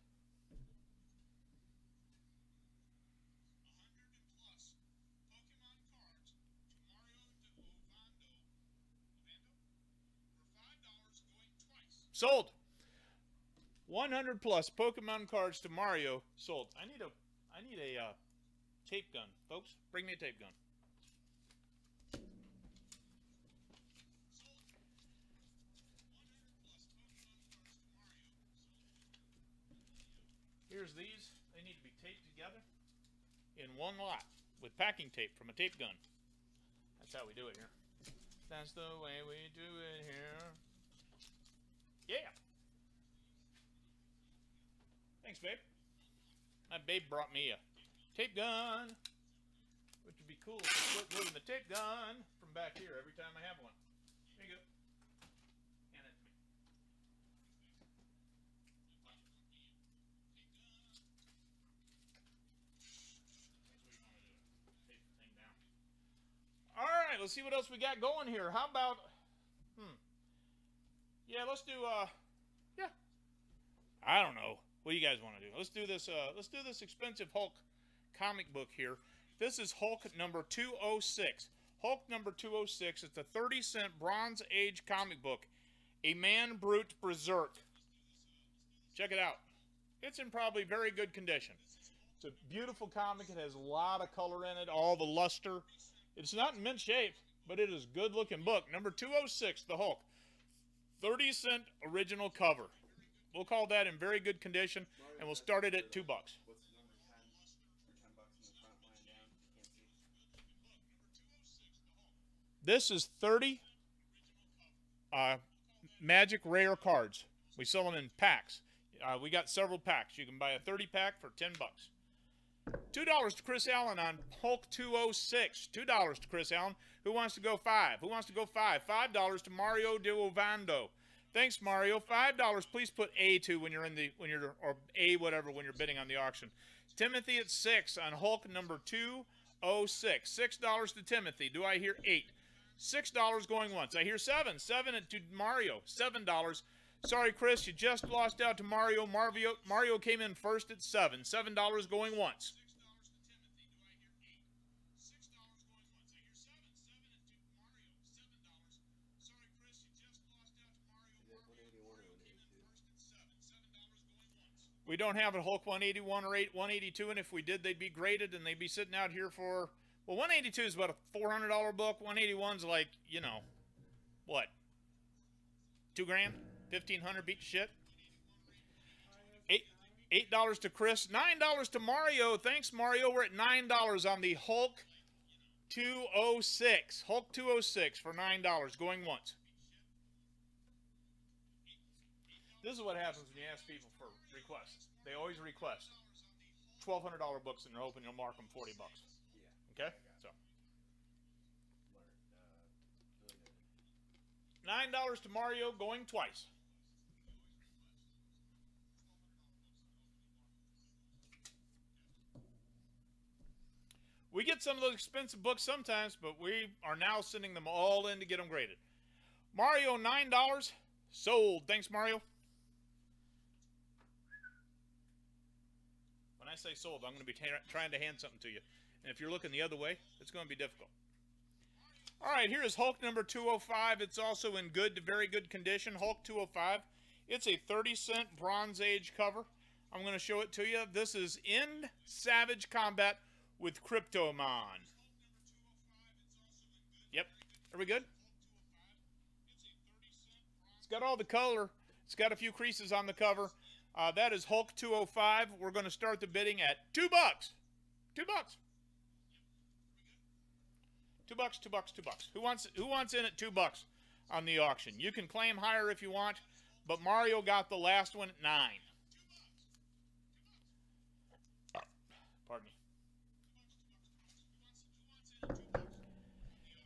Sold. 100 plus Pokemon cards to Mario sold. I need a tape gun, folks. Bring me a tape gun. Here's these. They need to be taped together in one lot with packing tape from a tape gun. That's how we do it here. That's the way we do it here. Yeah. Thanks, babe. My babe brought me a tape gun, which would be cool if I quit moving the tape gun from back here every time I have one. There you go. Hand it to me. That's what you want to do. Tape the thing down. let's see what else we got going here. How about, yeah, let's do, yeah, I don't know. What do you guys want to do? Let's do this expensive Hulk comic book here. This is Hulk number 206. Hulk number 206. It's a 30-cent Bronze Age comic book. A Man Brute Berserk. Check it out. It's in probably very good condition. It's a beautiful comic. It has a lot of color in it, all the luster. It's not in mint shape, but it is a good-looking book. Number 206, the Hulk. 30-cent original cover. We'll call that in very good condition, and we'll start it at $2. What's the number 10 for $10 in the front line down? Can't see. This is 30 Magic Rare cards. We sell them in packs. We got several packs. You can buy a 30-pack for $10. $2 to Chris Allen on Hulk 206. $2 to Chris Allen. Who wants to go 5? Who wants to go 5? $5 to Mario de Ovando. Thanks, Mario. $5. Please put A2 when you're or A whatever when you're bidding on the auction. Timothy at 6 on Hulk number 206. $6 to Timothy. Do I hear 8? $6 going once. I hear 7. 7 to Mario. $7. Sorry, Chris, you just lost out to Mario. Mario came in first at 7. $7 going once. We don't have a Hulk 181 or 182, and if we did, they'd be graded, and they'd be sitting out here for, well, 182 is about a $400 book. 181's like, you know, what? $2 grand? 1,500 beat shit. $8 to Chris. $9 to Mario. Thanks, Mario. We're at $9 on the Hulk 206. Hulk 206 for $9 going once. This is what happens when you ask people for requests. They always request $1,200 books, and they're hoping you'll mark them $40. Yeah. Okay? So $9 to Mario going twice. We get some of those expensive books sometimes, but we are now sending them all in to get them graded. Mario, $9. Sold. Thanks, Mario. When I say sold, I'm going to be trying to hand something to you. And if you're looking the other way, it's going to be difficult. All right, here is Hulk number 205. It's also in good to very good condition. Hulk 205. It's a 30-cent Bronze Age cover. I'm going to show it to you. This is in Savage Combat with Cryptomon. Yep. Are we good? It's got all the color. It's got a few creases on the cover. That is Hulk 205. We're going to start the bidding at $2. $2. $2, $2, $2. Who wants in at $2 on the auction? You can claim higher if you want, but Mario got the last one at $9. Pardon me.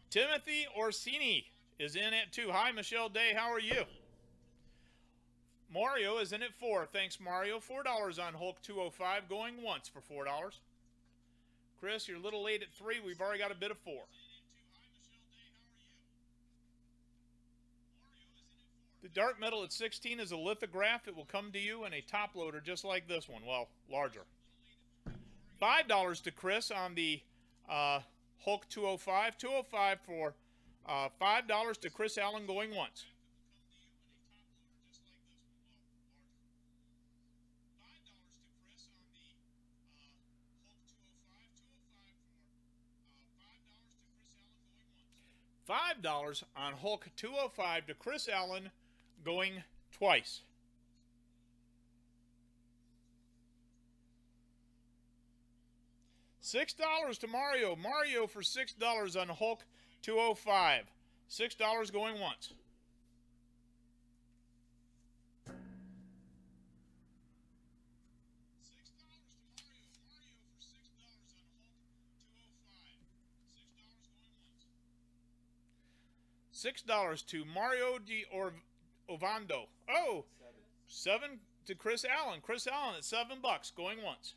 Timothy Orsini is in at 2. Hi, Michelle Day. How are you? Mario is in at 4. Thanks, Mario. $4 on Hulk 205. Going once for $4. Chris, you're a little late at 3. We've already got a bid of 4. The Dark Metal at 16 is a lithograph. It will come to you in a top loader just like this one. Well, larger. $5 to Chris on the Hulk 205. 205 for $5 to Chris Allen going once. $5 on Hulk 205 to Chris Allen going twice. $6 to Mario. Mario for $6 on Hulk 205. $6 going once. $6 to Mario de Ovando. Oh, 7 to Chris Allen. Chris Allen at $7 going once.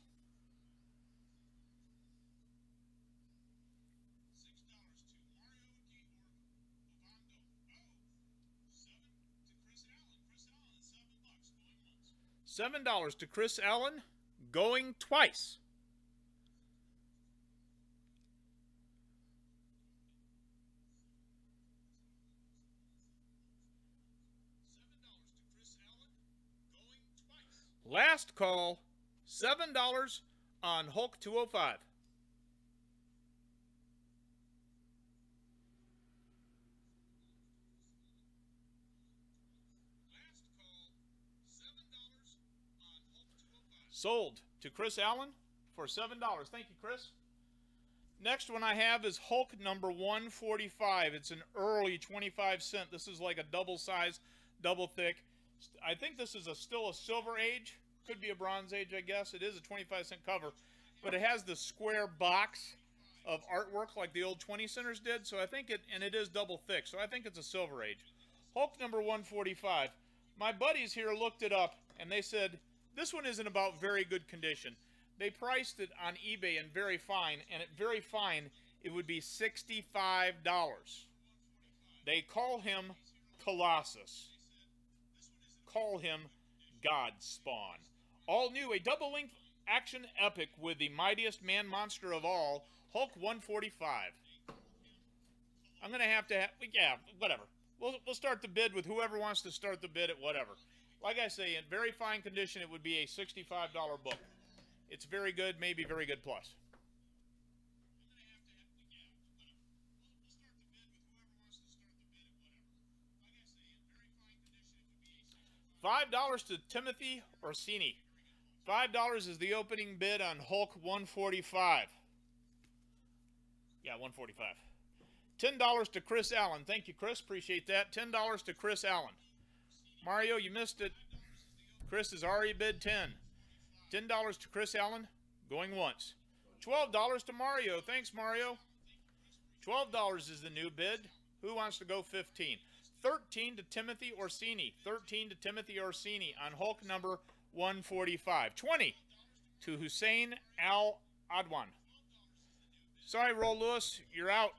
$7 to Chris Allen, going twice. Last call, $7 on Hulk 205. Sold to Chris Allen for $7. Thank you, Chris. Next one I have is Hulk number 145. It's an early 25 cent. This is like a double size, double thick. I think this is still a silver age. Could be a bronze age, I guess. It is a 25 cent cover. But it has the square box of artwork like the old 20 centers did. So I think and it is double thick. So I think it's a silver age. Hulk number 145. My buddies here looked it up and they said, this one isn't about very good condition. They priced it on eBay in very fine, and at very fine, it would be $65. They call him Colossus. Call him God Spawn. All new, a double-length action epic with the mightiest man monster of all, Hulk 145. I'm going to have, yeah, whatever. We'll start the bid with whoever wants to start the bid at whatever. Like I say, in very fine condition, it would be a $65 book. It's very good, maybe very good plus. $5 to Timothy Orsini. $5 is the opening bid on Hulk 145. Yeah, 145. $10 to Chris Allen. Thank you, Chris. Appreciate that. $10 to Chris Allen. Mario, you missed it. Chris has already bid 10. $10 to Chris Allen, going once. $12 to Mario. Thanks, Mario. $12 is the new bid. Who wants to go 15? 13 to Timothy Orsini. 13 to Timothy Orsini on Hulk number 145. 20 to Hussein Al Adwan. Sorry, Roll Lewis, you're out.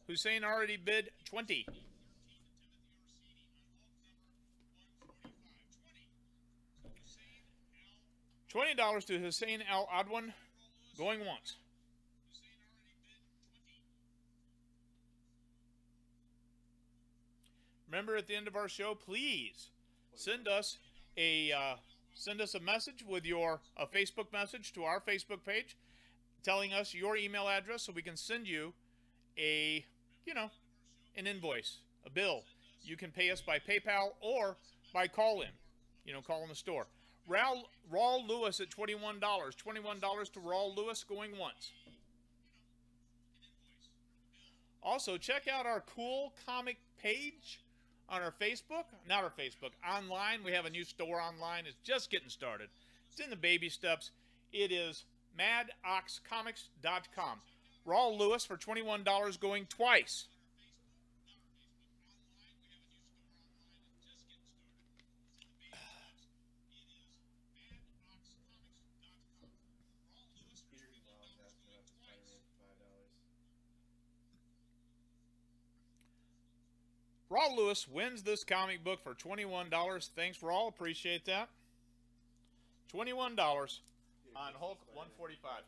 Hussein already bid 20. $20 to Hussein Al Adwan, going once. Remember, at the end of our show, please send us a message with your Facebook message to our Facebook page, telling us your email address so we can send you an invoice, a bill. You can pay us by PayPal or by call-in, call in the store. Raul Lewis at $21. $21 to Raul Lewis, going once. Also, check out our cool comic page on our Facebook. Not our Facebook. Online. We have a new store online. It's just getting started. It's in the baby steps. It is madoxcomics.com. Raul Lewis for $21, going twice. Raul Lewis wins this comic book for $21. Thanks, Raul. Appreciate that. $21 on Hulk 145.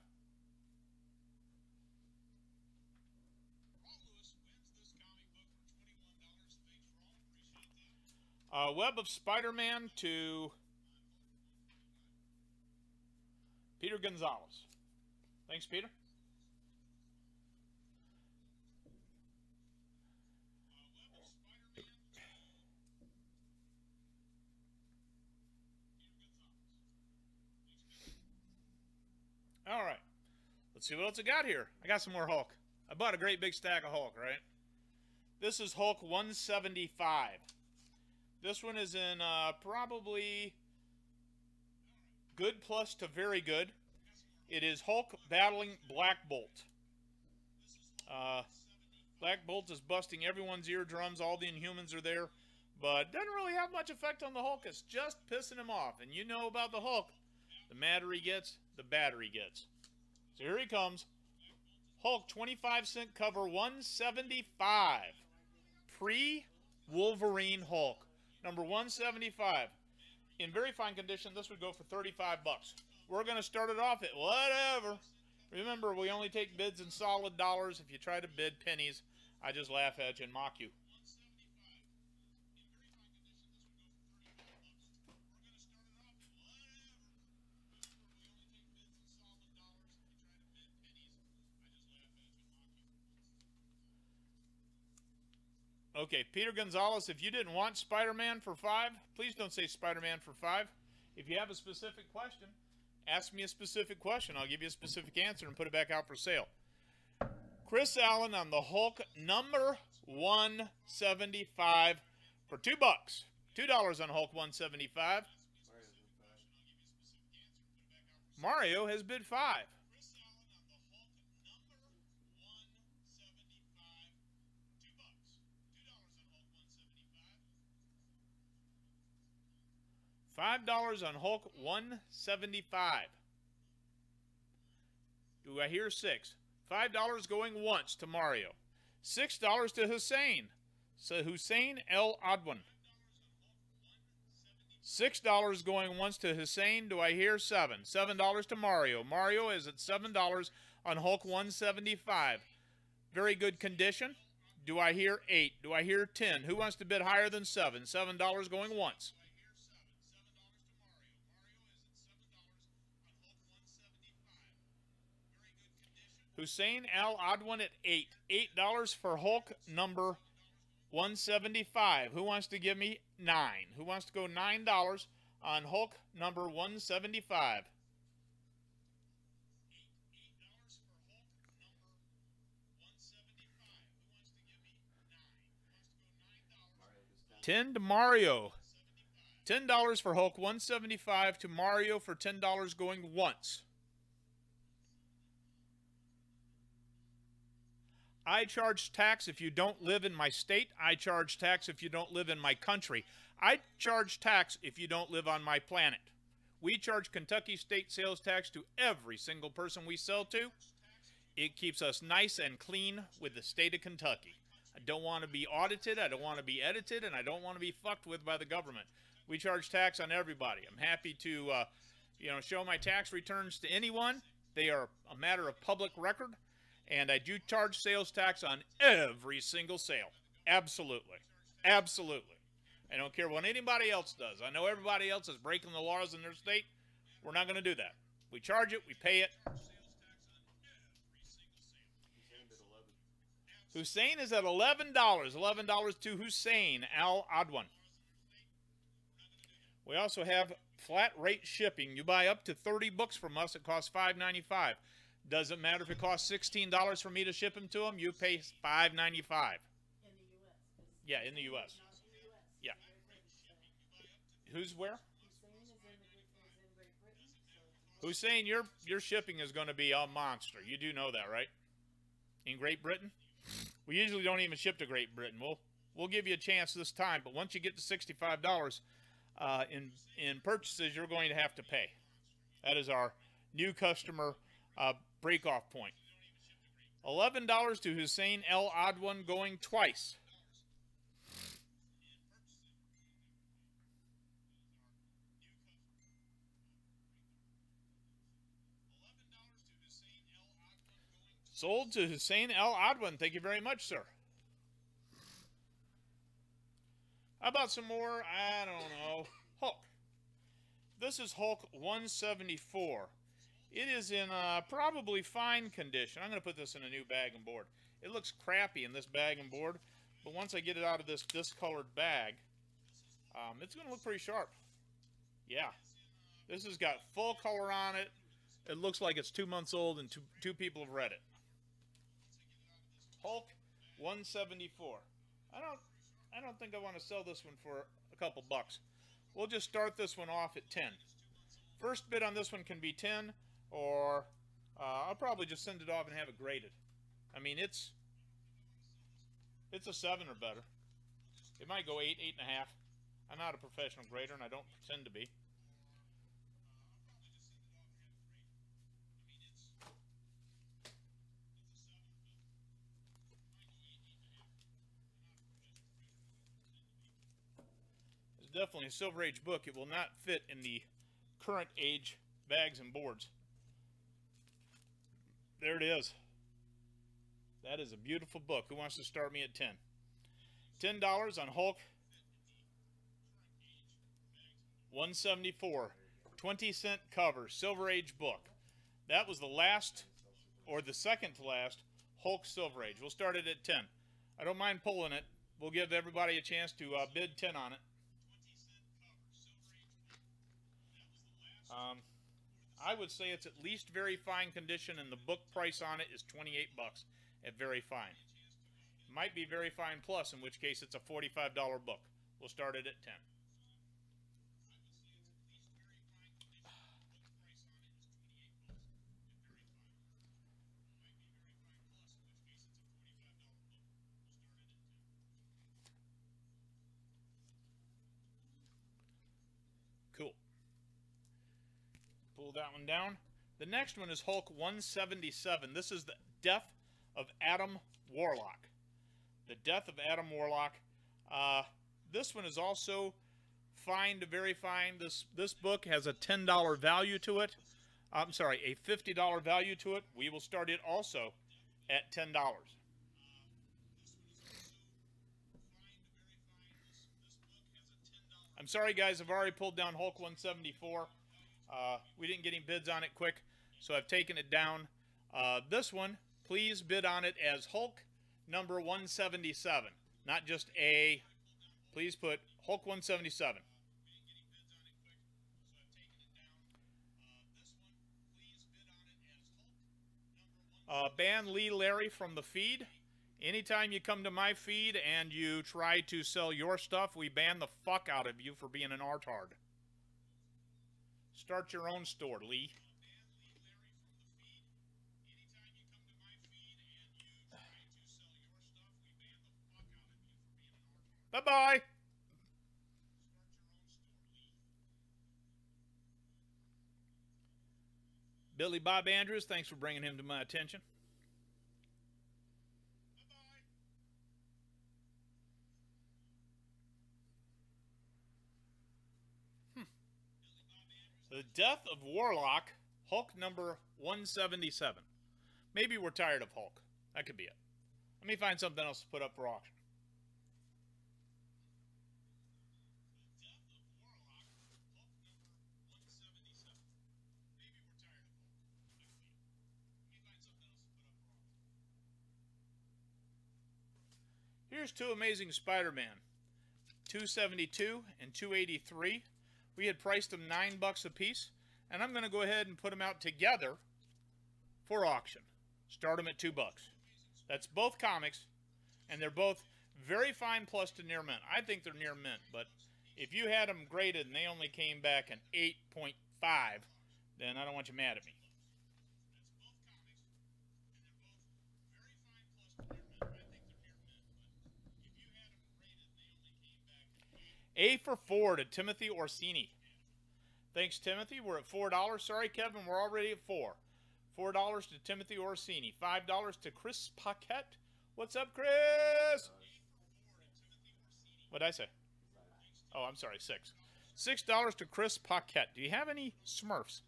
Web of Spider-Man to Peter Gonzalez. Thanks, Peter. All right. Let's see what else I got here. I got some more Hulk. I bought a great big stack of Hulk, right? This is Hulk 175. This one is in probably good plus to very good. It is Hulk battling Black Bolt. Black Bolt is busting everyone's eardrums. All the Inhumans are there. But doesn't really have much effect on the Hulk. It's just pissing him off. And you know about the Hulk. The madder he gets, the badder he gets. So here he comes. Hulk 25-cent cover 175. Pre-Wolverine Hulk. Number 175. In very fine condition, this would go for 35 bucks. We're going to start it off at whatever. Remember, we only take bids in solid dollars. If you try to bid pennies, I just laugh at you and mock you. Okay, Peter Gonzalez, if you didn't want Spider-Man for $5, please don't say Spider-Man for $5. If you have a specific question, ask me a specific question. I'll give you a specific answer and put it back out for sale. Chris Allen on the Hulk number 175 for $2. $2 on Hulk 175. Mario has bid 5. $5 on Hulk 175. Do I hear 6? $5 going once to Mario. $6 to Hussein. So Hussein L. Odwin. $6 going once to Hussein. Do I hear 7? $7 to Mario. Mario is at $7 on Hulk 175. Very good condition. Do I hear 8? Do I hear 10? Who wants to bid higher than 7? $7 going once. Hussein Al Adwan at 8. $8 for Hulk number 175. Who wants to give me 9? Who wants to go $9 on Hulk number 175? $10 to Mario. $10 for Hulk 175 to Mario for $10 going once. I charge tax if you don't live in my state. I charge tax if you don't live in my country. I charge tax if you don't live on my planet. We charge Kentucky state sales tax to every single person we sell to. It keeps us nice and clean with the state of Kentucky. I don't want to be audited, I don't want to be edited, and I don't want to be fucked with by the government. We charge tax on everybody. I'm happy to show my tax returns to anyone. They are a matter of public record. And I do charge sales tax on every single sale. Absolutely. Absolutely. I don't care what anybody else does. I know everybody else is breaking the laws in their state. We're not going to do that. We charge it. We pay it. Hussein is at $11. $11 to Hussein Al Adwan. We also have flat rate shipping. You buy up to 30 books from us. It costs $5.95. Doesn't matter if it costs $16 for me to ship them to them. You pay $5.95. In the U.S. Yeah, in the U.S. Yeah. Who's where? Hussein is in Great Britain. Hussein, your shipping is going to be a monster. You do know that, right? In Great Britain? We usually don't even ship to Great Britain. We'll give you a chance this time, but once you get to $65 in purchases, you're going to have to pay. That is our new customer break-off point. $11 to Hussein L. Adwan going twice. Sold to Hussein L. Adwan. Thank you very much, sir. How about some more, I don't know, Hulk. This is Hulk 174. It is in probably fine condition. I'm going to put this in a new bag and board. It looks crappy in this bag and board, but once I get it out of this discolored bag, it's going to look pretty sharp. Yeah. This has got full color on it. It looks like it's 2 months old and two people have read it. Hulk 174. I don't think I want to sell this one for a couple bucks. We'll just start this one off at 10. First bid on this one can be 10, or I'll probably just send it off and have it graded. I mean, it's a 7 or better. It might go 8, 8.5. I'm not a professional grader, and I don't pretend to be. definitely a Silver Age book. It will not fit in the current age bags and boards. There it is. That is a beautiful book. Who wants to start me at 10? $10 on Hulk 174. 20-cent cover, Silver Age book. That was the last, or the second to last, Hulk Silver Age. We'll start it at 10. I don't mind pulling it. We'll give everybody a chance to bid 10 on it. I would say it's at least very fine condition, and the book price on it is 28 bucks at very fine. It might be very fine plus, in which case it's a $45 book. We'll start it at 10. Cool. Pull that one down. The next one is Hulk 177. This is the Death of Adam Warlock. The Death of Adam Warlock. This one is also fine to very fine. This book has a $10 value to it. I'm sorry, a $50 value to it. We will start it also at $10. I'm sorry, guys. I've already pulled down Hulk 174. We didn't get any bids on it quick, so I've taken it down. This one, please bid on it as Hulk number 177, not just a. Please put Hulk 177. Ban Lee Larry from the feed. Anytime you come to my feed and you try to sell your stuff, we ban the fuck out of you for being an artard. Start your own store, Lee. Bye-bye. Billy Bob Andrews, thanks for bringing him to my attention. The Death of Warlock, Hulk number 177. Maybe we're tired of Hulk. That could be it. Let me find something else to put up for auction. Here's two Amazing Spider-Man, 272 and 283. We had priced them $9 a piece, and I'm going to go ahead and put them out together for auction. Start them at $2. That's both comics, and they're both very fine plus to near mint. I think they're near mint, but if you had them graded and they only came back an 8.5, then I don't want you mad at me. A for 4 to Timothy Orsini. Thanks, Timothy. We're at $4. Sorry, Kevin, we're already at $4. $4 to Timothy Orsini. $5 to Chris Paquette. What's up, Chris? What'd I say? Oh, I'm sorry, 6. $6 to Chris Paquette. Do you have any Smurfs?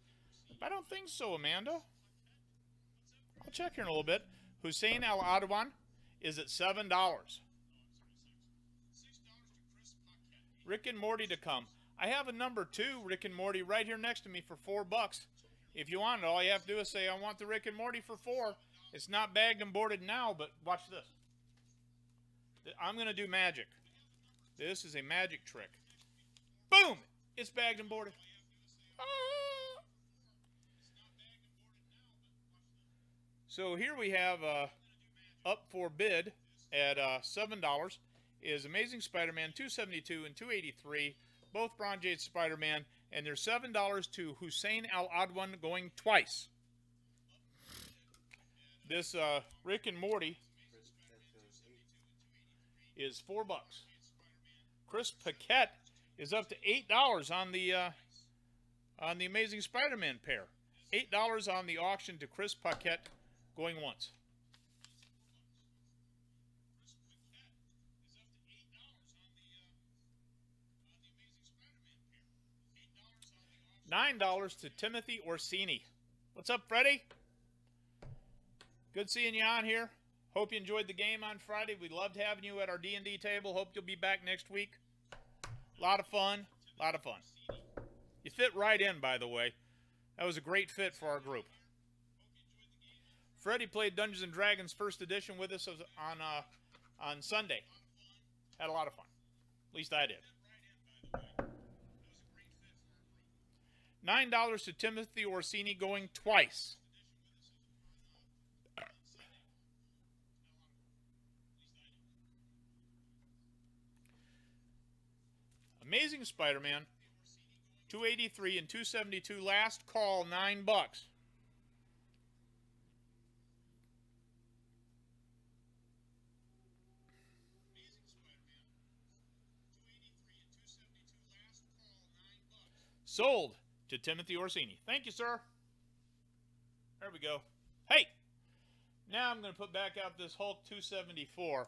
I don't think so, Amanda. I'll check here in a little bit. Hussein Al Adwan is at $7. Rick and Morty to come. I have a number 2, Rick and Morty, right here next to me for $4. If you want it, all you have to do is say, I want the Rick and Morty for $4. It's not bagged and boarded now, but watch this. I'm going to do magic. This is a magic trick. Boom! It's bagged and boarded. Ah! So here we have up for bid at $7 is Amazing Spider-Man 272 and 283, both Bronze Age Spider-Man, and there's $7 to Hussein Al Adwan going twice. This Rick and Morty is $4. Chris Paquette is up to $8 on the Amazing Spider-Man pair. $8 on the auction to Chris Paquette going once. $9 to Timothy Orsini. What's up, Freddie? Good seeing you on here. Hope you enjoyed the game on Friday. We loved having you at our D&D table. Hope you'll be back next week. A lot of fun. A lot of fun. You fit right in, by the way. That was a great fit for our group. Freddie played Dungeons & Dragons First Edition with us on Sunday. Had a lot of fun. At least I did. $9 to Timothy Orsini going twice. Amazing Spider-Man, 283 and 272. Last call, $9. Sold to Timothy Orsini. Thank you, sir. There we go. Hey! Now I'm going to put back out this Hulk 274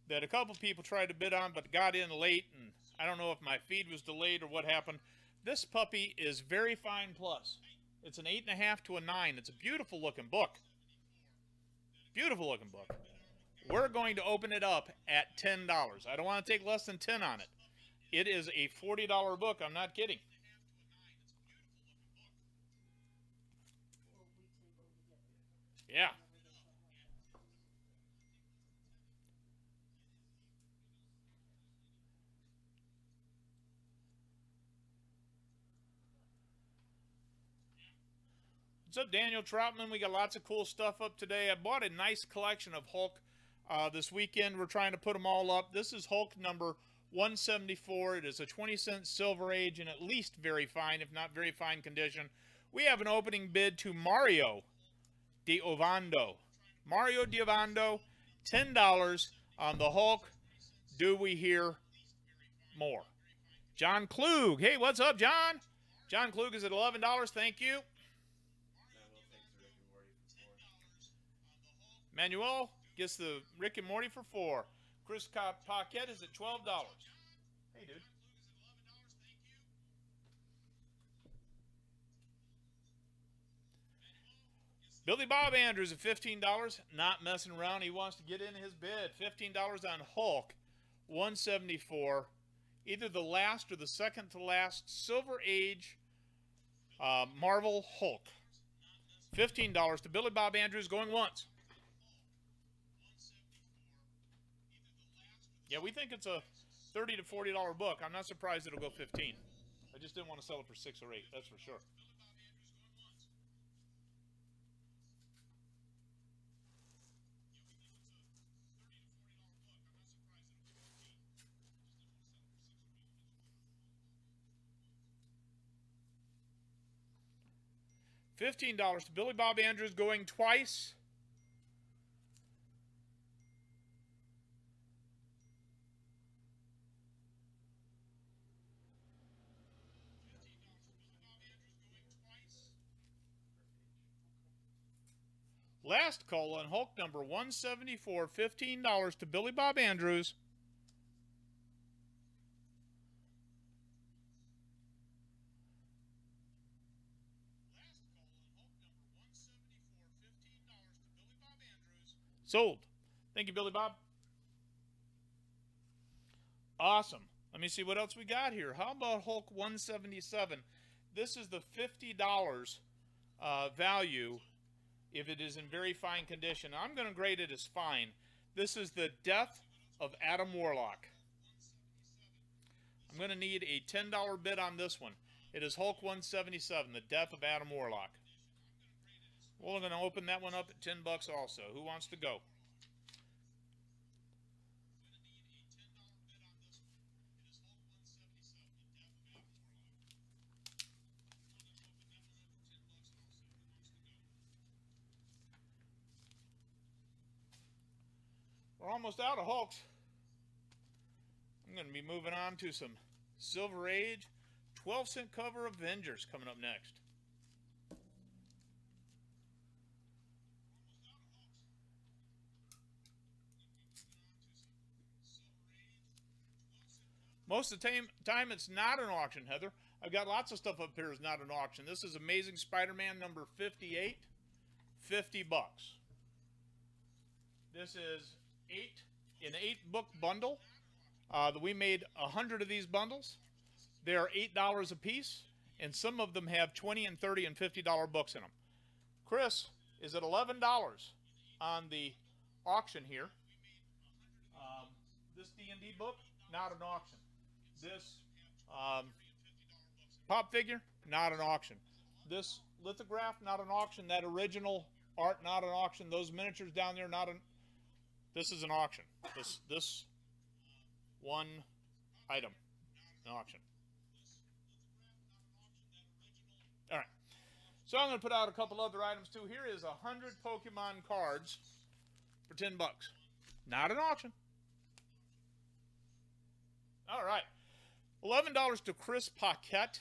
that a couple people tried to bid on but got in late, and I don't know if my feed was delayed or what happened. This puppy is Very Fine Plus. It's an 8.5 to a 9. It's a beautiful looking book. Beautiful looking book. We're going to open it up at $10. I don't want to take less than 10 on it. It is a $40 book. I'm not kidding. Yeah. What's up, Daniel Troutman? We got lots of cool stuff up today. I bought a nice collection of Hulk this weekend. We're trying to put them all up. This is Hulk number 174. It is a 20-cent Silver Age in at least very fine, if not very fine condition. We have an opening bid to Mario Diovando. Mario Diovando, $10 on the Hulk. Do we hear more? John Klug. Hey, what's up, John? John Klug is at $11. Thank you. Manuel gets the Rick and Morty for $4. Chris Paquette is at $12. Hey, dude. Billy Bob Andrews at $15. Not messing around. He wants to get in his bid. $15 on Hulk 174. Either the last or the second to last Silver Age Marvel Hulk. $15 to Billy Bob Andrews going once. Yeah, we think it's a $30 to $40 book. I'm not surprised it'll go 15. I just didn't want to sell it for 6 or 8, that's for sure. $15 to Billy Bob Andrews going twice. Last call on Hulk number 174, $15 to Billy Bob Andrews. Sold. Thank you, Billy Bob. Awesome. Let me see what else we got here. How about Hulk 177? This is the $50 value if it is in very fine condition. I'm going to grade it as fine. This is the Death of Adam Warlock. I'm going to need a $10 bid on this one. It is Hulk 177, the Death of Adam Warlock. We're going to open that one up at $10 also. Who wants to go? We're almost out of Hulks. I'm going to be moving on to some Silver Age 12-cent cover Avengers coming up next. Most of the time it's not an auction, Heather. I've got lots of stuff up here is not an auction. This is Amazing Spider-Man number 58, $50. This is an 8-book bundle. We made 100 of these bundles. They are $8 a piece, and some of them have $20 and $30 and $50 books in them. Chris is at $11 on the auction here. This D&D book, not an auction. This pop figure, not an auction. This lithograph, not an auction. That original art, not an auction. Those miniatures down there, not an. This is an auction. This one item, an auction. All right. So I'm going to put out a couple other items too. Here is 100 Pokemon cards for $10. Not an auction. All right. $11 to Chris Paquette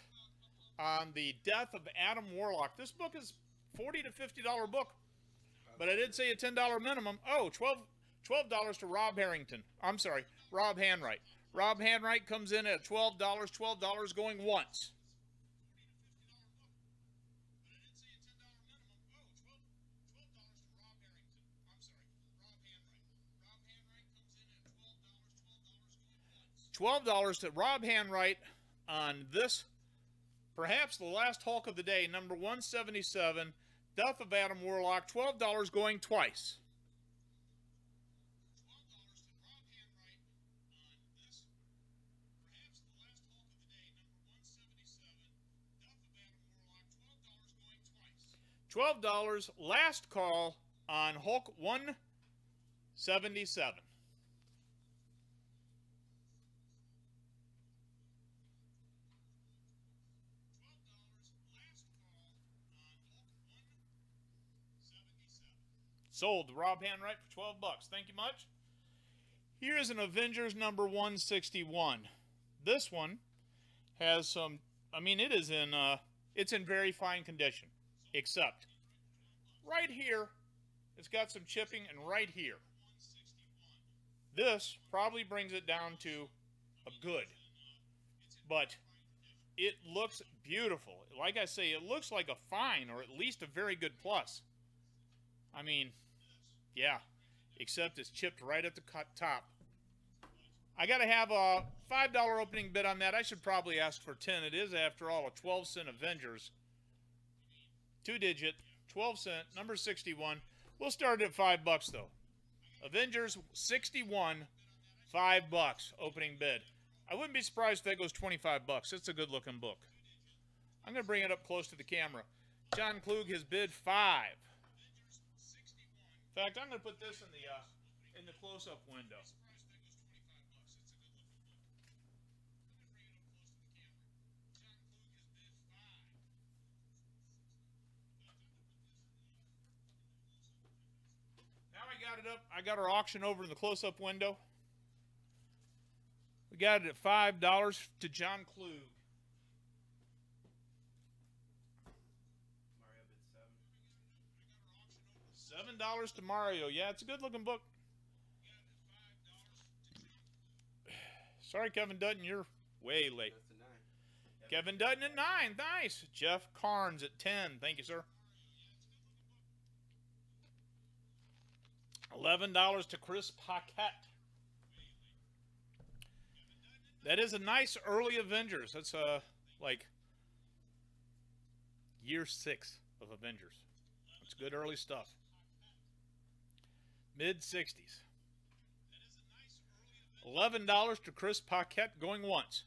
on the Death of Adam Warlock. This book is $40 to $50 book, but I did say a $10 minimum. Oh, $12 to Rob Harrington. I'm sorry, Rob Handwright. Rob Handwright comes in at $12. $12 going once. $12 to Rob Handwright on this, perhaps the last Hulk of the day, number 177, Death of Adam Warlock. $12 going twice. $12, last call on Hulk 177. Sold to Rob Handwright for $12. Thank you much. Here is an Avengers number 161. This one has some, I mean, it's in very fine condition, except right here, it's got some chipping, and right here. This probably brings it down to a good, but it looks beautiful. Like I say, it looks like a fine, or at least a very good plus. I mean, yeah, except it's chipped right at the top. I got to have a $5 opening bid on that. I should probably ask for 10. It is, after all, a 12-cent Avengers. 2-digit, 12-cent, number 61. We'll start at $5, though. Avengers 61, $5 opening bid. I wouldn't be surprised if that goes $25. It's a good-looking book. I'm going to bring it up close to the camera. John Klug has bid $5. In fact, I'm going to put this in the close-up window. Now I got it up. I got our auction over in the close-up window. We got it at $5 to John Klug. $7 to Mario. Yeah, it's a good-looking book. Sorry, Kevin Dutton, you're way late. Kevin Dutton at 9. Nice. Jeff Carnes at 10. Thank you, sir. $11 to Chris Paquette. That is a nice early Avengers. That's like year 6 of Avengers. It's good early stuff. Mid-60s. $11 to Chris Paquette going once.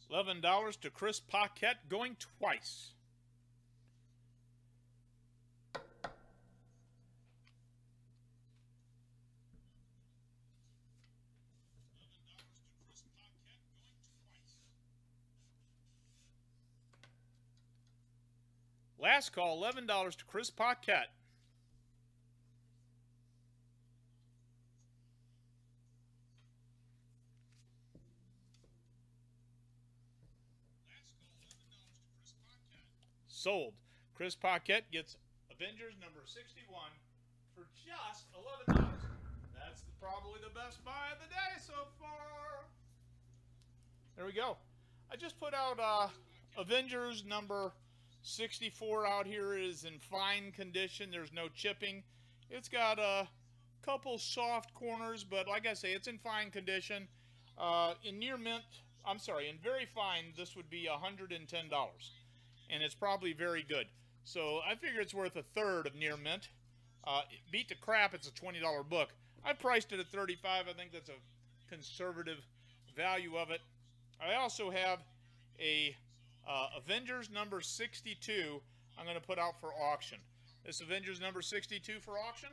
$11 to Chris Paquette going twice. Last call, $11 to Chris Paquette. Sold. Chris Paquette gets Avengers number 61 for just $11. That's probably the best buy of the day so far. There we go. I just put out Avengers number 64 out here. It is in fine condition. There's no chipping. It's got a couple soft corners, but like I say, it's in fine condition. In near mint, I'm sorry, in very fine, this would be $110. And it's probably very good. So I figure it's worth a third of near mint. Beat the crap, it's a $20 book. I priced it at $35. I think that's a conservative value of it. I also have a Avengers number 62 I'm going to put out for auction. This Avengers number 62 for auction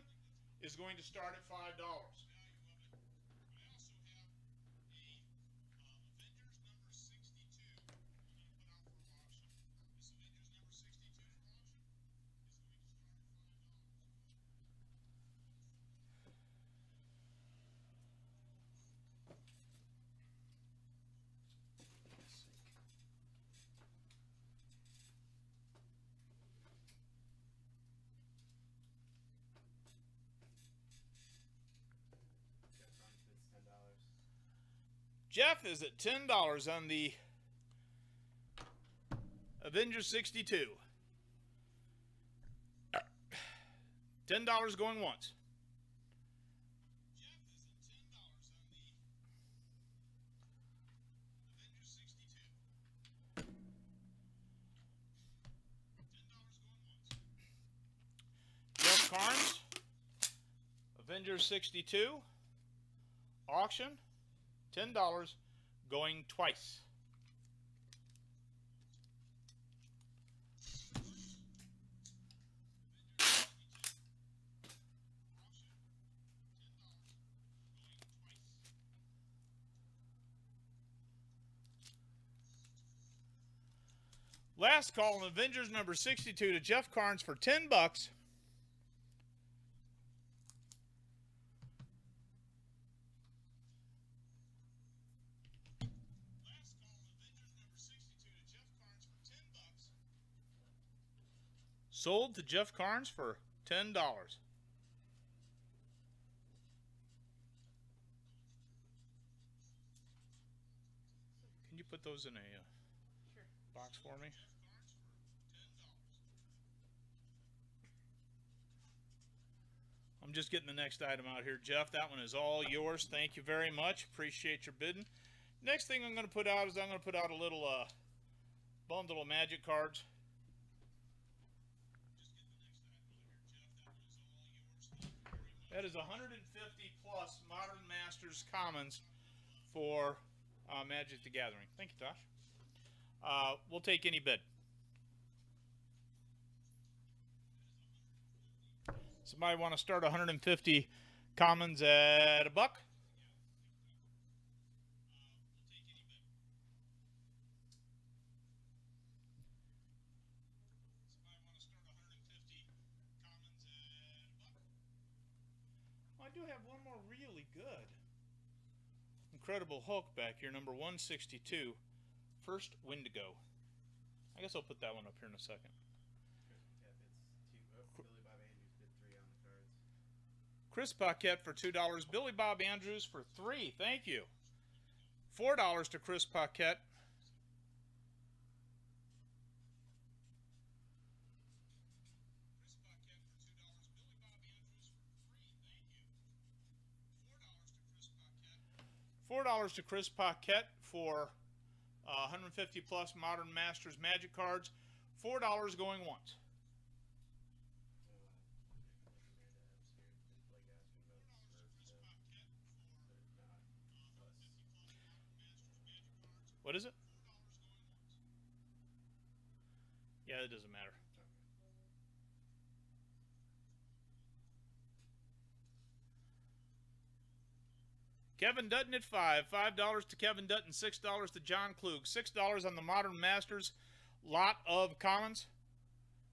is going to start at $5. Jeff is at $10 on the Avengers 62. $10 going once. Jeff Carnes, Avengers 62, auction. $10 going twice. Last call on Avengers number 62 to Jeff Carnes for $10. Sold to Jeff Carnes for $10. Can you put those in a box for me? I'm just getting the next item out here, Jeff. That one is all yours. Thank you very much. Appreciate your bidding. Next thing I'm going to put out is I'm going to put out a little bundle of magic cards. That is 150 plus Modern Masters Commons for Magic the Gathering. Thank you, Tosh. We'll take any bid. Somebody want to start 150 Commons at $1? I do have one more really good. Incredible Hulk back here, number 162. First Wendigo. I guess I'll put that one up here in a second. Chris Paquette for $2. Billy Bob Andrews for $3. Thank you. $4 to Chris Paquette. $4 to Chris Paquette for 150 plus Modern Masters Magic cards. $4 going once. What is it? Yeah, it doesn't matter. Kevin Dutton at $5. $5 to Kevin Dutton. $6 to John Klug. $6 on the Modern Masters lot of commons.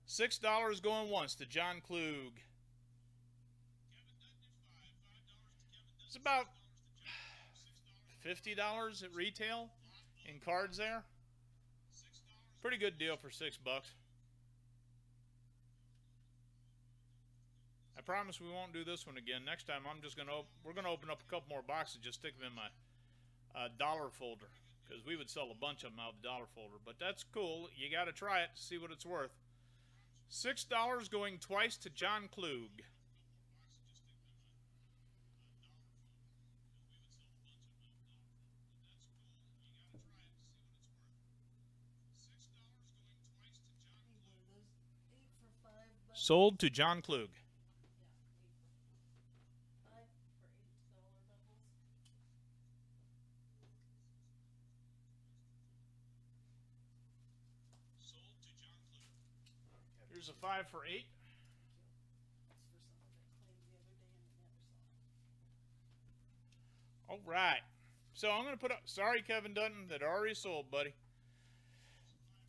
$6 going once to John Klug. It's about $50 at retail in cards there. Pretty good deal for $6. promise we won't do this one again. Next time, we're gonna open up a couple more boxes, just stick them in my dollar folder, because we would sell a bunch of them out of the dollar folder. But that's cool. You got to try it to see what it's worth. $6 going twice to John Klug. Sold to John Klug. Here's a 5 for 8. All right. So I'm going to put up, sorry, Kevin Dutton, that already sold, buddy.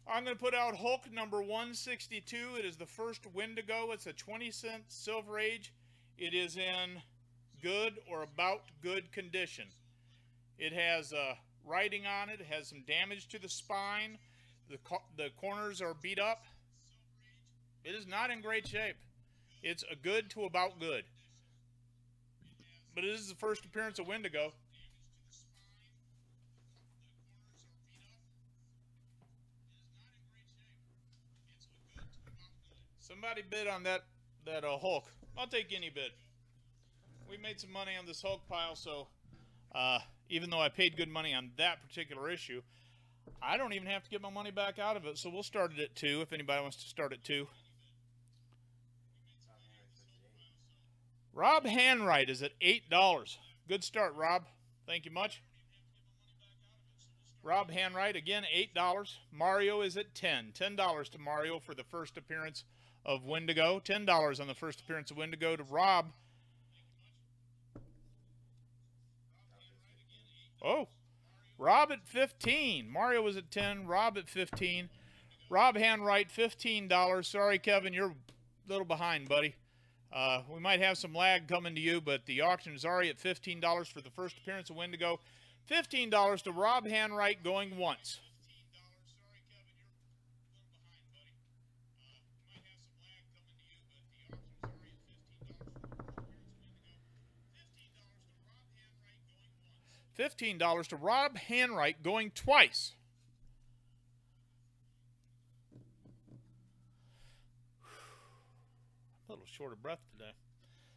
I'm going to put out Hulk number 162. It is the first Wendigo. It's a 20-cent Silver Age. It is in good or about good condition. It has writing on it. It has some damage to the spine. The corners are beat up. It is not in great shape. It's a good to about good. But it is the first appearance of Wendigo. Somebody bid on that Hulk. I'll take any bid. We made some money on this Hulk pile, so even though I paid good money on that particular issue, I don't even have to get my money back out of it, so we'll start it at 2 if anybody wants to start at 2. Rob Hanwright is at $8. Good start, Rob. Thank you much. Rob Hanwright, again, $8. Mario is at 10. $10 to Mario for the first appearance of Wendigo. $10 on the first appearance of Wendigo to Rob. Oh, Rob at 15. Mario was at 10. Rob at 15. Rob Hanwright, $15. Sorry, Kevin, you're a little behind, buddy. We might have some lag coming to you, but the auction is already at $15 for the first appearance of Wendigo. $15 to Rob Hanwright going once. $15 to Rob Hanwright going twice. A little short of breath today.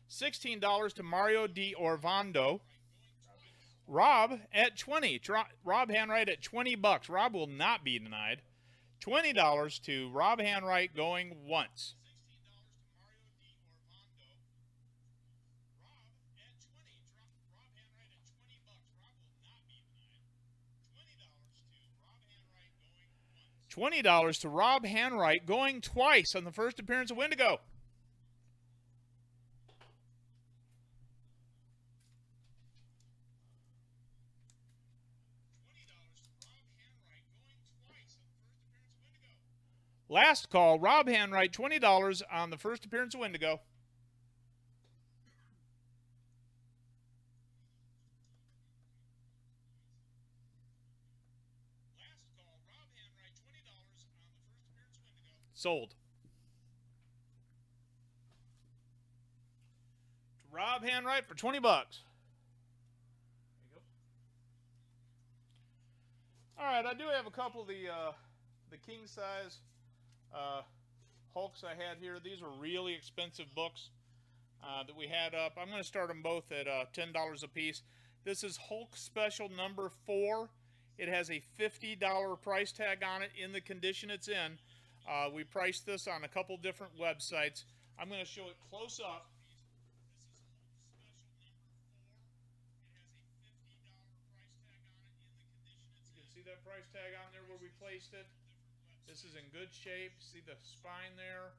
$16 to Mario Di Orvando. Rob at 20. Rob Hanwright at $20. Rob will not be denied. $20 to Rob Hanwright going once. $20 to Rob Hanwright going twice on the first appearance of Wendigo. Last call, Rob Hanwright, $20 on the first appearance of Wendigo. Sold. To Rob Hanwright for $20. There you go. All right, I do have a couple of the king size Hulks I had here. These are really expensive books that we had up. I'm going to start them both at $10 a piece. This is Hulk Special number 4. It has a $50 price tag on it in the condition it's in. We priced this on a couple different websites. I'm going to show it close up. You can see that price tag on there where we placed it. This is in good shape. See the spine there?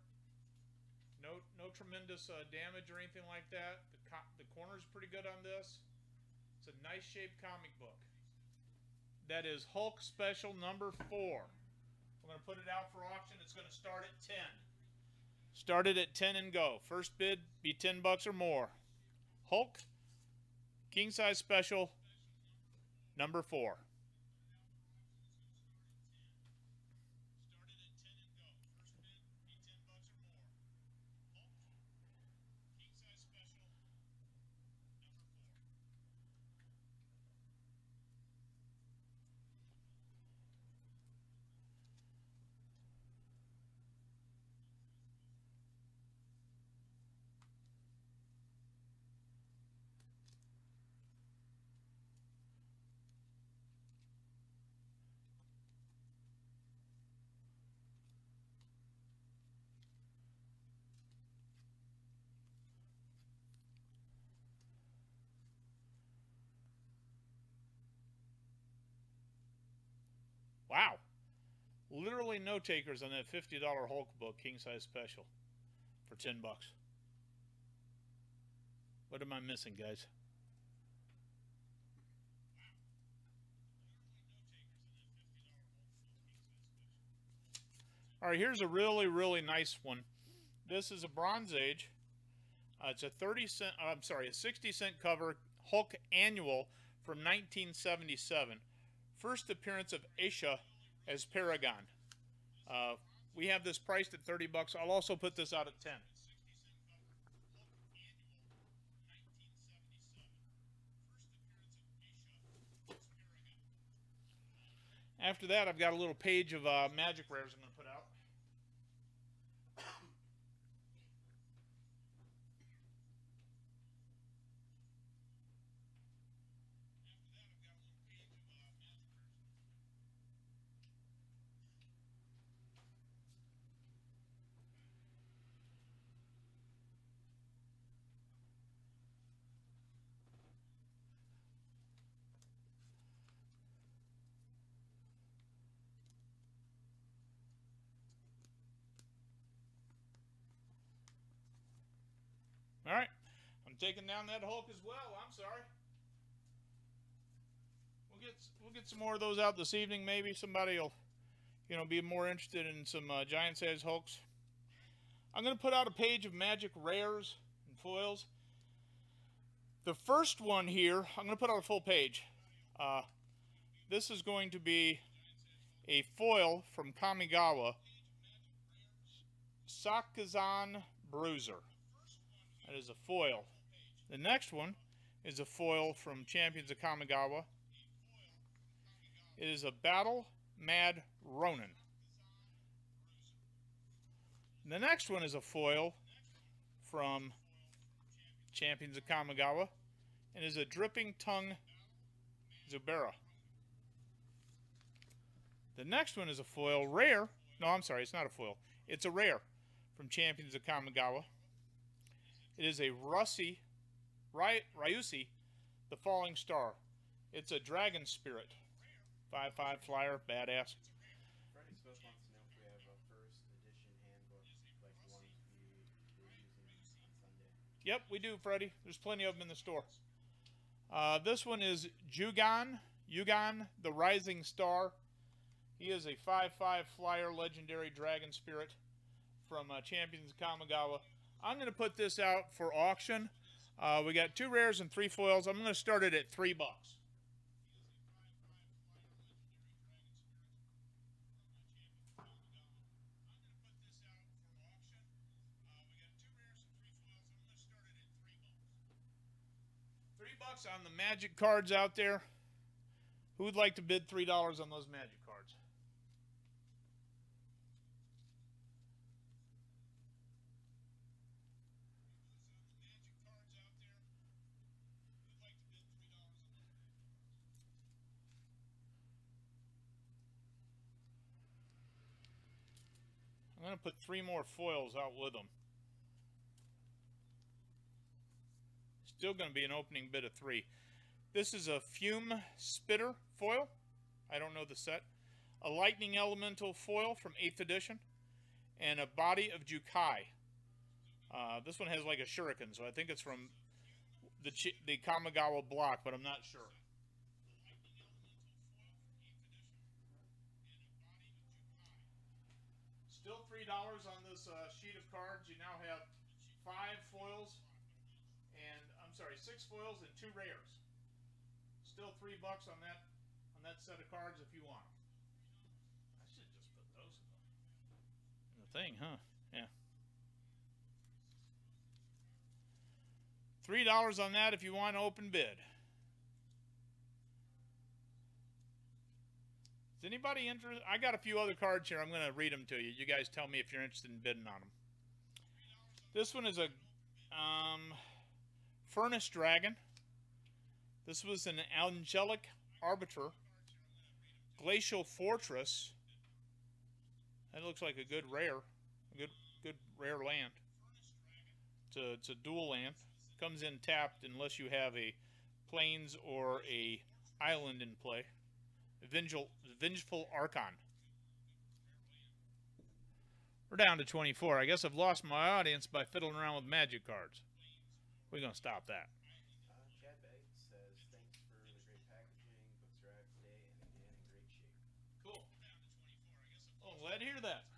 No tremendous damage or anything like that. The corner's pretty good on this. It's a nice shaped comic book. That is Hulk Special number 4. I'm going to put it out for auction. It's going to start at 10. Start it at 10 and go. First bid be $10 or more. Hulk King Size Special number 4. literally no takers on that $50 Hulk book, king size special, for $10. What am I missing, guys? All right, here's a really, really nice one. This is a Bronze Age. It's a 60-cent cover Hulk annual from 1977. First appearance of Aisha as Paragon. We have this priced at $30. I'll also put this out at 10. After that, I've got a little page of magic rares I'm going to put out. All right, I'm taking down that Hulk as well. I'm sorry. We'll get some more of those out this evening. Maybe somebody will, be more interested in some giant size Hulks. I'm going to put out a page of magic rares and foils. The first one here, I'm going to put out a full page. This is going to be a foil from Kamigawa, Sakazan Bruiser. That is a foil. The next one is a foil from Champions of Kamigawa. It is a Battle Mad Ronin. The next one is a foil from Champions of Kamigawa. It is a Dripping Tongue Zubera. The next one is a foil rare. No, I'm sorry, it's not a foil. It's a rare from Champions of Kamigawa. It is a Ryusi, the Falling Star. It's a Dragon Spirit. 5/5 flyer, badass. Freddie Smith wants to know if we have a first edition handbook, like the ones we were using on Sunday. Yep, we do, Freddie. There's plenty of them in the store. This one is Yugan, the Rising Star. He is a 5/5 flyer, legendary Dragon Spirit from Champions of Kamigawa. I'm going to put this out for auction. We got 2 rares and 3 foils. I'm going to start it at $3. $3 on the magic cards out there. Who would like to bid $3 on those magic cards? I'm going to put 3 more foils out with them. Still going to be an opening bid of 3. This is a Fume Spitter foil. I don't know the set. A Lightning Elemental foil from 8th edition. And a Body of Jukai. This one has like a shuriken, so I think it's from the Kamigawa block, but I'm not sure. Still $3 on this sheet of cards. You now have 5 foils and 6 foils and 2 rares. Still $3 on that set of cards if you want them. I should just put those in the thing, huh? Yeah. $3 on that if you want to open bid. Is anybody interested? I got a few other cards here. I'm going to read them to you. You guys tell me if you're interested in bidding on them. This one is a Furnace Dragon. This was an Angelic Arbiter. Glacial Fortress. That looks like a good rare. A good rare land. It's a dual land. Comes in tapped unless you have a plains or a island in play. Vengeful Archon. We're down to 24. I guess I've lost my audience by fiddling around with magic cards. We're going to stop that. Chad Bates says, thanks for the great packaging. Books arrived today and again in great shape. Cool. Oh, glad to hear that.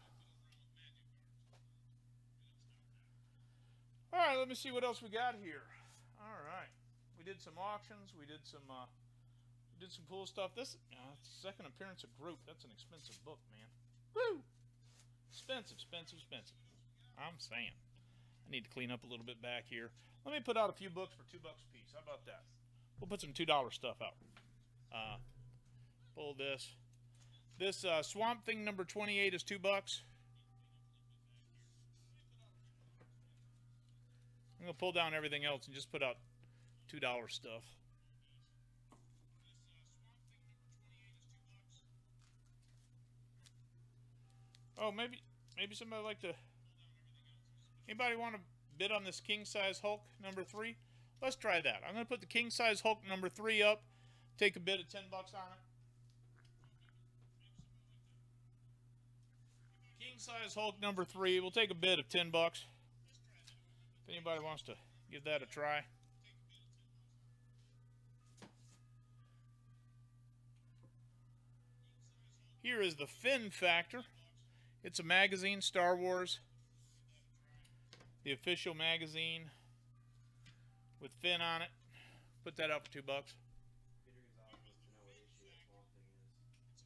All right, let me see what else we got here. All right, we did some auctions. We did some cool stuff. This second appearance of Group. That's an expensive book, man. Woo! Expensive. I'm saying. I need to clean up a little bit back here. Let me put out a few books for $2 a piece. How about that? We'll put some $2 stuff out. Pull this. This Swamp Thing number 28 is $2. I'm going to pull down everything else and just put out $2 stuff. Oh, maybe somebody like to... Anybody want to bid on this King Size Hulk number 3? Let's try that. I'm going to put the King Size Hulk number 3 up. Take a bid of $10 on it. King Size Hulk number 3. We'll take a bid of $10. If anybody wants to give that a try. Here is the Finn Factor. It's a magazine, Star Wars. The official magazine with Finn on it. Put that up for $2. Peter Gonzalez wants to know what issue that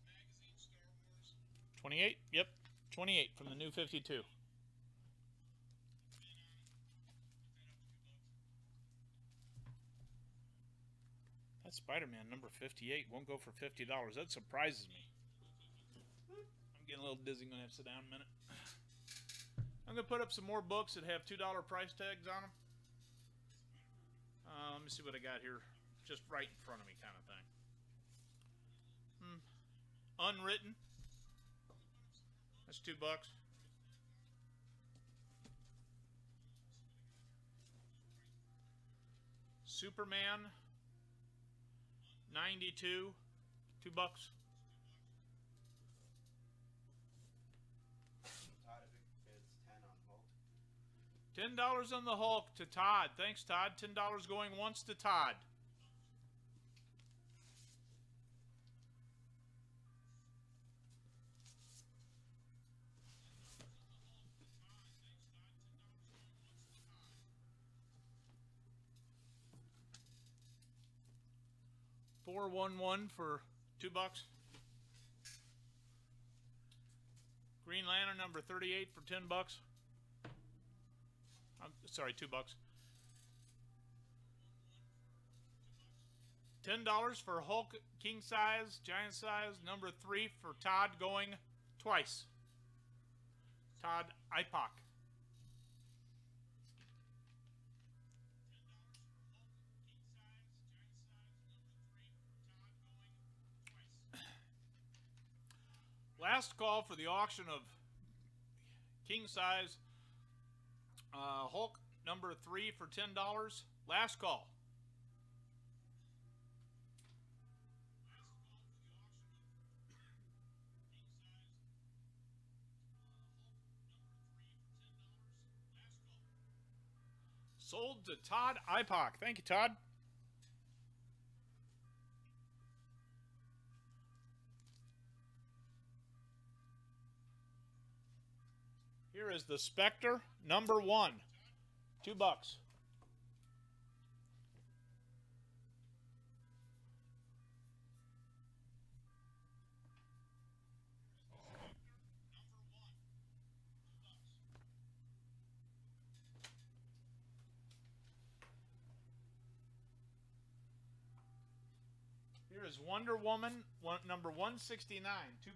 Swamp Thing is. 28? Yep. 28 from the new 52. That Spider-Man number 58 won't go for $50. That surprises me. I'm getting a little dizzy. I'm going to have to sit down a minute. I'm going to put up some more books that have $2 price tags on them. Let me see what I got here. Just right in front of me kind of thing. Unwritten. That's $2. Superman 92, $2. Todd, if it's 10 on Hulk. $10 on the Hulk to Todd. Thanks, Todd. $10 going once to Todd. $411 for $2. Green Lantern number 38 for $10. I'm sorry, $2. $10 for Hulk King Size, Giant Size number 3 for Todd going twice. Todd IPOC. Last call for the auction of King Size Hulk number 3 for $10. Last call. Sold to Todd IPOC. Thank you, Todd. Here is the Spectre number 1. $2. Here is Wonder Woman number 169. $2.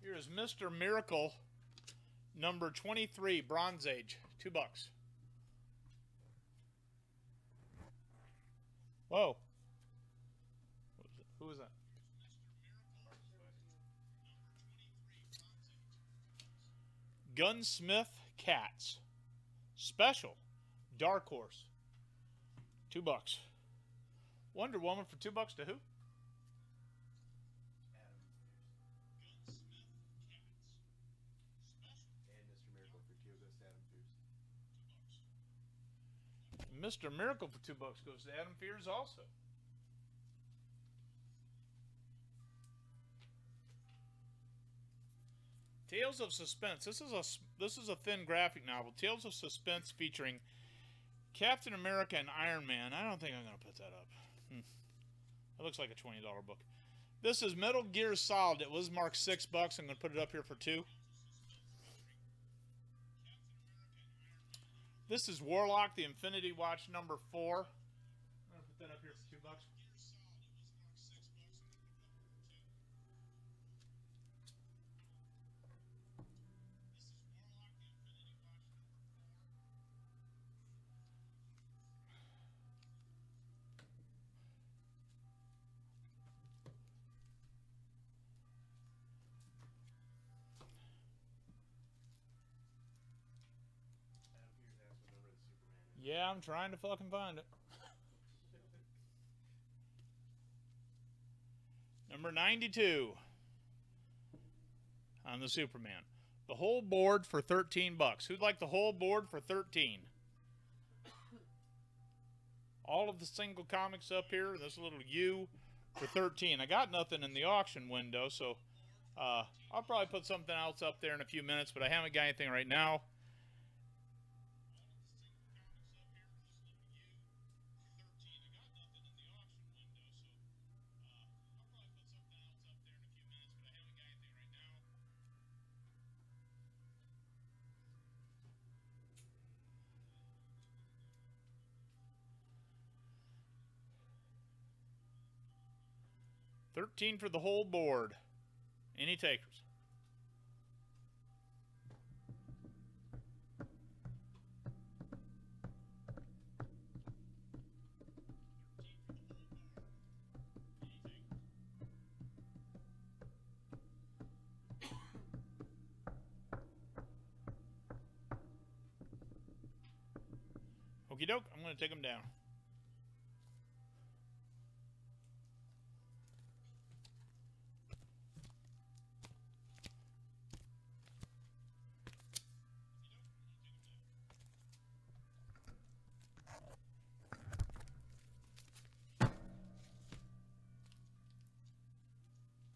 Here is Mr. Miracle, number 23, Bronze Age, $2. Whoa. Who was that? Gunsmith Cats, Special. Dark Horse. $2. Wonder Woman for $2 to who? Mr. Miracle for $2 goes to Adam Fears also. Tales of Suspense. This is a thin graphic novel. Tales of Suspense featuring Captain America and Iron Man. I don't think I'm going to put that up. It looks like a $20 book. This is Metal Gear Solid. It was marked $6. I'm going to put it up here for $2. This is Warlock, the Infinity Watch number 4. I'm going to put that up here for $2. Yeah, I'm trying to fucking find it. Number 92 on the Superman. The whole board for $13. Who'd like the whole board for $13? All of the single comics up here. This little U for $13. I got nothing in the auction window, so I'll probably put something else up there in a few minutes, but I haven't got anything right now. $13 for the whole board. Any takers? Okie doke, I'm going to take them down.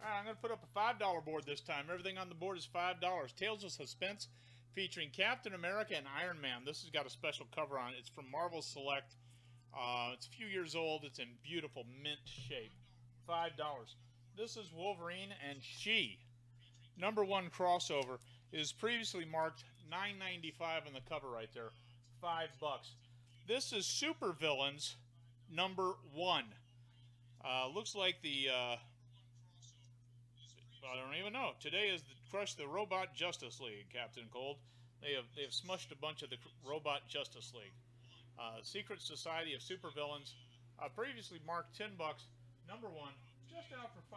I'm going to put up a $5 board this time. Everything on the board is $5. Tales of Suspense featuring Captain America and Iron Man. This has got a special cover on it. It's from Marvel Select. It's a few years old. It's in beautiful mint shape. $5. This is Wolverine and She. Number 1 crossover is previously marked $9.95 on the cover right there. $5. This is Super Villains number 1. Looks like the... I don't even know. Today is the Crush the Robot Justice League, Captain Cold. They have smushed a bunch of the Robot Justice League. Secret Society of Supervillains, previously marked $10. Number 1, just out for $5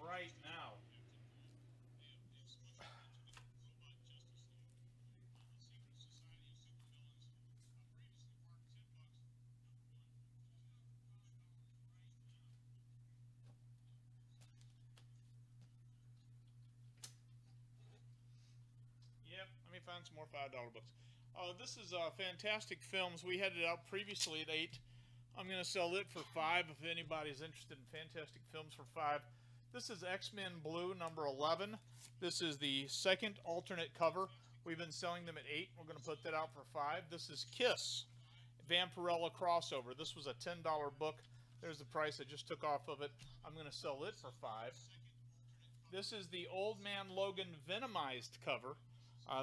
right now. Find some more $5 books. This is Fantastic Films. We had it out previously at 8. I'm going to sell it for $5 if anybody's interested in Fantastic Films for $5. This is X-Men Blue number 11. This is the second alternate cover. We've been selling them at 8. We're going to put that out for $5. This is Kiss Vampirella crossover. This was a $10 book. There's the price I just took off of it. I'm going to sell it for $5. This is the Old Man Logan Venomized cover.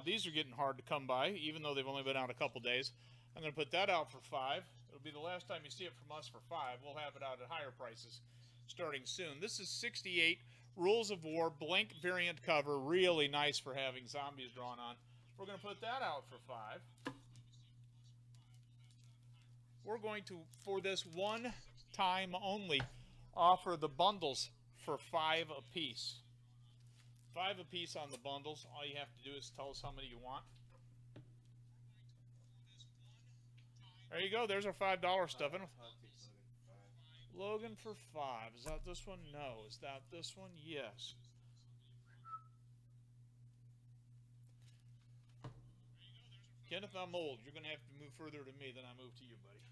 These are getting hard to come by, even though they've only been out a couple days. I'm going to put that out for $5. It'll be the last time you see it from us for $5. We'll have it out at higher prices starting soon. This is 68 Rules of War blank variant cover. Really nice for having zombies drawn on. We're going to put that out for $5. We're going to, for this one time only, offer the bundles for $5 apiece. $5 apiece on the bundles. All you have to do is tell us how many you want. There you go. There's our $5 stuff. Todd takes Logan Logan for 5. for 5. Is that this one? No. Is that this one? Yes. Kenneth, I'm old. You're going to have to move further to me than I move to you, buddy.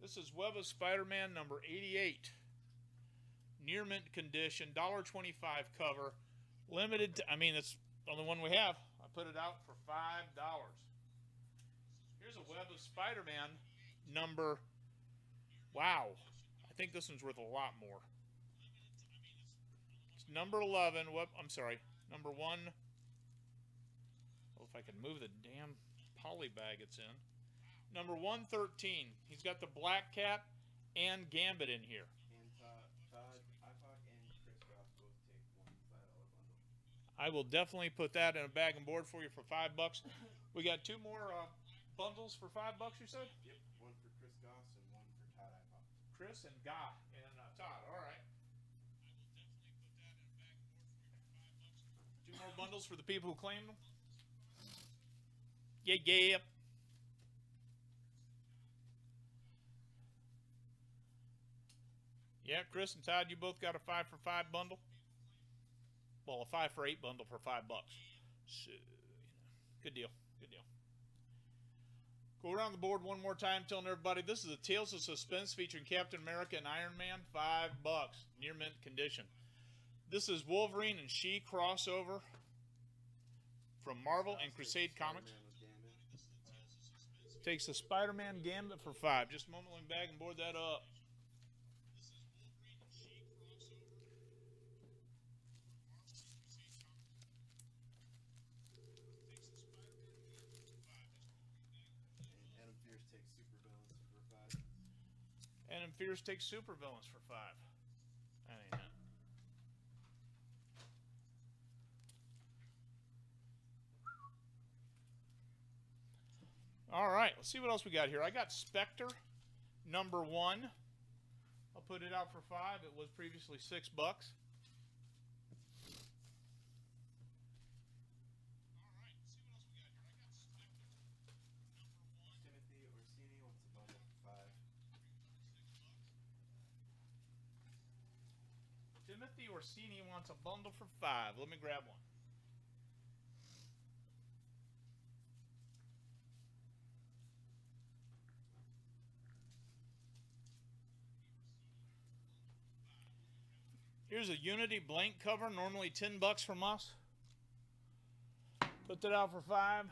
This is Web of Spider-Man number 88. Near mint condition, $1.25 cover. Limited to, I mean, it's the only one we have. I put it out for $5. Here's a Web of Spider-Man number, wow. I think this one's worth a lot more. It's number 11. I'm sorry, number 1. Well, if I can move the damn poly bag it's in. Number 113. He's got the Black Cat and Gambit in here. And Todd, iPod, and Chris Goff both take one $5 bundle. I will definitely put that in a bag and board for you for $5. We got 2 more bundles for $5, you said? Yep, one for Chris Goss and one for Todd iPod. Chris and Goff and Todd. All right. 2 more bundles for the people who claim them. Yeah, yeah. Yeah, Chris and Todd, you both got a 5 for $5 bundle. Well, a 5 for $8 bundle for $5. So, good deal. Good deal. Go around the board one more time, telling everybody this is a Tales of Suspense featuring Captain America and Iron Man. $5, near mint condition. This is Wolverine and She crossover from Marvel and Crusade Comics. Spider-Man with Gambit. Takes the Spider-Man Gambit for $5. Just a moment, let me bag and board that up. And Adam Fierce takes Super Villains for 5. Adam Fierce takes Super Villains for 5. That ain't it. All right, let's see what else we got here. I got Spectre, number 1. I'll put it out for 5. It was previously $6. Timothy Orsini wants a bundle for 5. Let me grab one. Here's a Unity blank cover, normally $10 from us. Put that out for 5.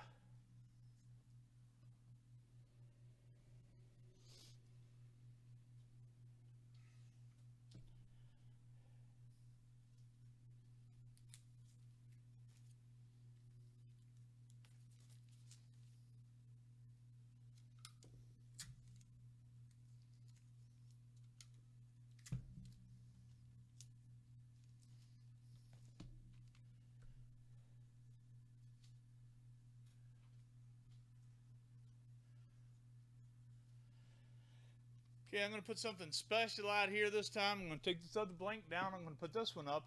Okay, I'm going to put something special out here this time. I'm going to take this other blank down. I'm going to put this one up.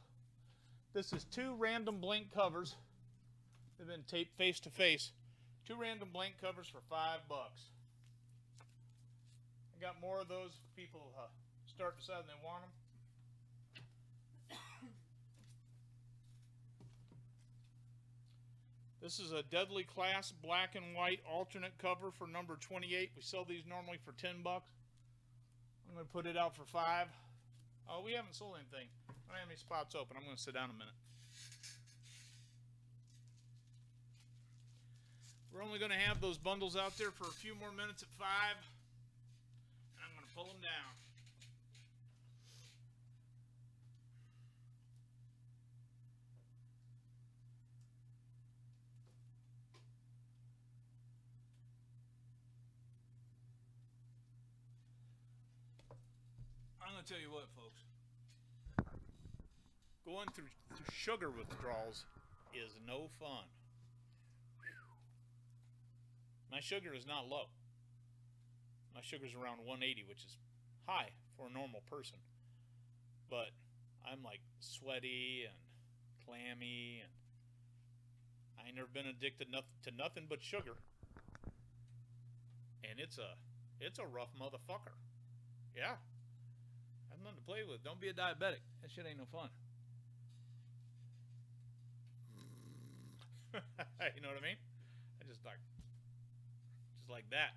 This is 2 random blank covers. They've been taped face to face. 2 random blank covers for $5. I got more of those. People start deciding they want them. This is a Deadly Class black and white alternate cover for number 28. We sell these normally for $10. I'm going to put it out for 5. Oh, we haven't sold anything. I don't have any spots open. I'm going to sit down a minute. We're only going to have those bundles out there for a few more minutes at 5. And I'm going to pull them down. I'm going to tell you what, folks. Going through sugar withdrawals is no fun. My sugar is not low. My sugar is around 180, which is high for a normal person. But I'm like sweaty and clammy, and I ain't never been addicted to nothing but sugar. And it's a rough motherfucker. Yeah. That's nothing to play with. Don't be a diabetic. That shit ain't no fun. You know what I mean? I just like that.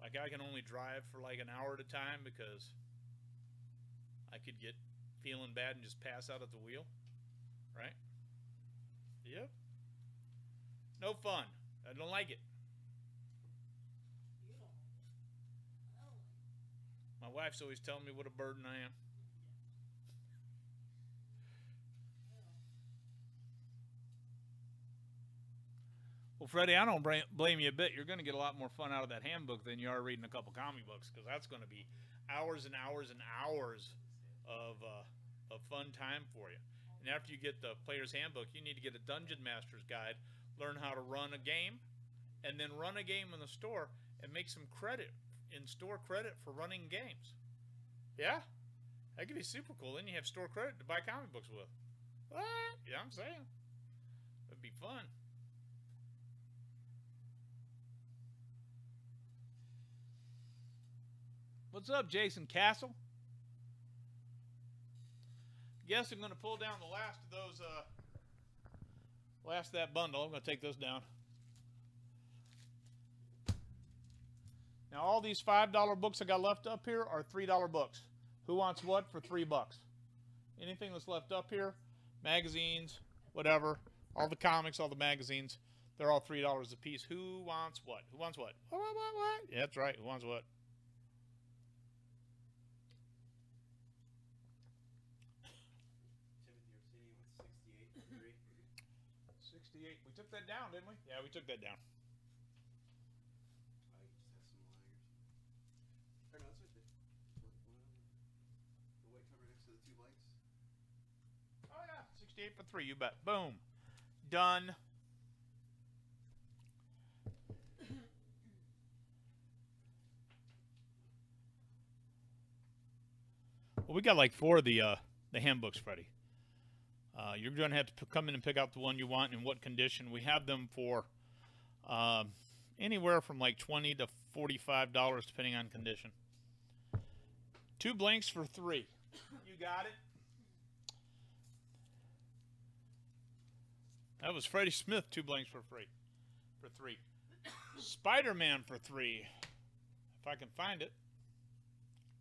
Like I can only drive for like an hour at a time because I could get feeling bad and just pass out at the wheel. Right? Yep. No fun. I don't like it. You don't like it. I don't like it. My wife's always telling me what a burden I am. Well, Freddie, I don't blame you a bit. You're going to get a lot more fun out of that handbook than you are reading a couple comic books, because that's going to be hours and hours and hours of fun time for you. And after you get the player's handbook, you need to get a Dungeon Master's Guide, learn how to run a game, and then run a game in the store and make some credit, in-store credit for running games. Yeah? That could be super cool. Then you have store credit to buy comic books with. What? Yeah, I'm saying. It'd be fun. What's up, Jason Castle? Guess I'm going to pull down the last of those, last of that bundle. I'm going to take this down. Now, all these $5 books I got left up here are $3 books. Who wants what for $3? Anything that's left up here, magazines, whatever, all the comics, all the magazines, they're all $3 a piece. Who wants what? Who wants what? What? Yeah, that's right. Who wants what? Timothy Orsini went 68 for 3. 68. We took that down, didn't we? Yeah, we took that down. I just have some liners. Or no, it's right there. The white cover next to the 2 blanks. Oh, yeah. 68 for 3. You bet. Boom. Done. Well, we got like 4 of the handbooks, Freddie. You're going to have to come in and pick out the one you want and in what condition. We have them for anywhere from like $20 to $45, depending on condition. 2 blanks for 3. You got it. That was Freddie Smith. 2 blanks for free. For 3. Spider-Man for 3. If I can find it.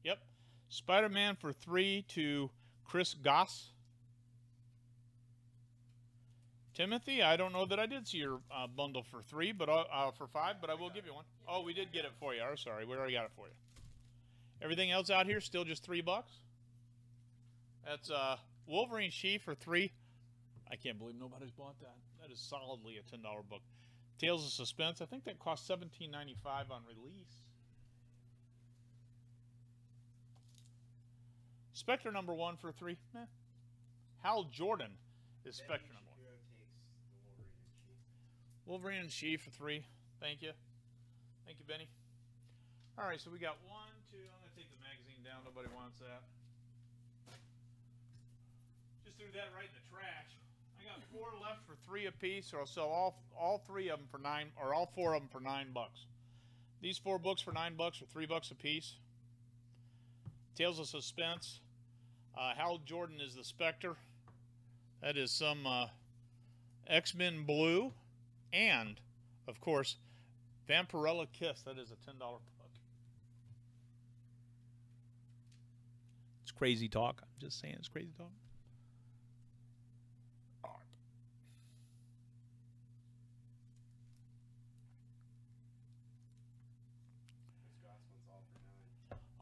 Yep. Spider-Man for 3 to Chris Goss. Timothy, I don't know that I did see your bundle for 3, but for 5, but I will give you one. Oh, we did get it for you. I'm sorry, we already got it for you. Everything else out here still just $3. That's Wolverine Sheaf for 3. I can't believe nobody's bought that. That is solidly a $10 book. Tales of Suspense. I think that cost $17.95 on release. Spectre number 1 for 3. Hal Jordan is Spectre number 1. Wolverine and Sheaf for 3. Thank you. Thank you, Benny. All right, so we got 1, 2. I'm going to take the magazine down. Nobody wants that. Just threw that right in the trash. I got 4 left for 3 apiece, or I'll sell all 3 of them for 9, or all 4 of them for $9. These 4 books for $9 or $3 a piece. Tales of Suspense. Hal Jordan is the Spectre. That is some X-Men Blue. And, of course, Vampirella Kiss. That is a $10 book. It's crazy talk. I'm just saying it's crazy talk.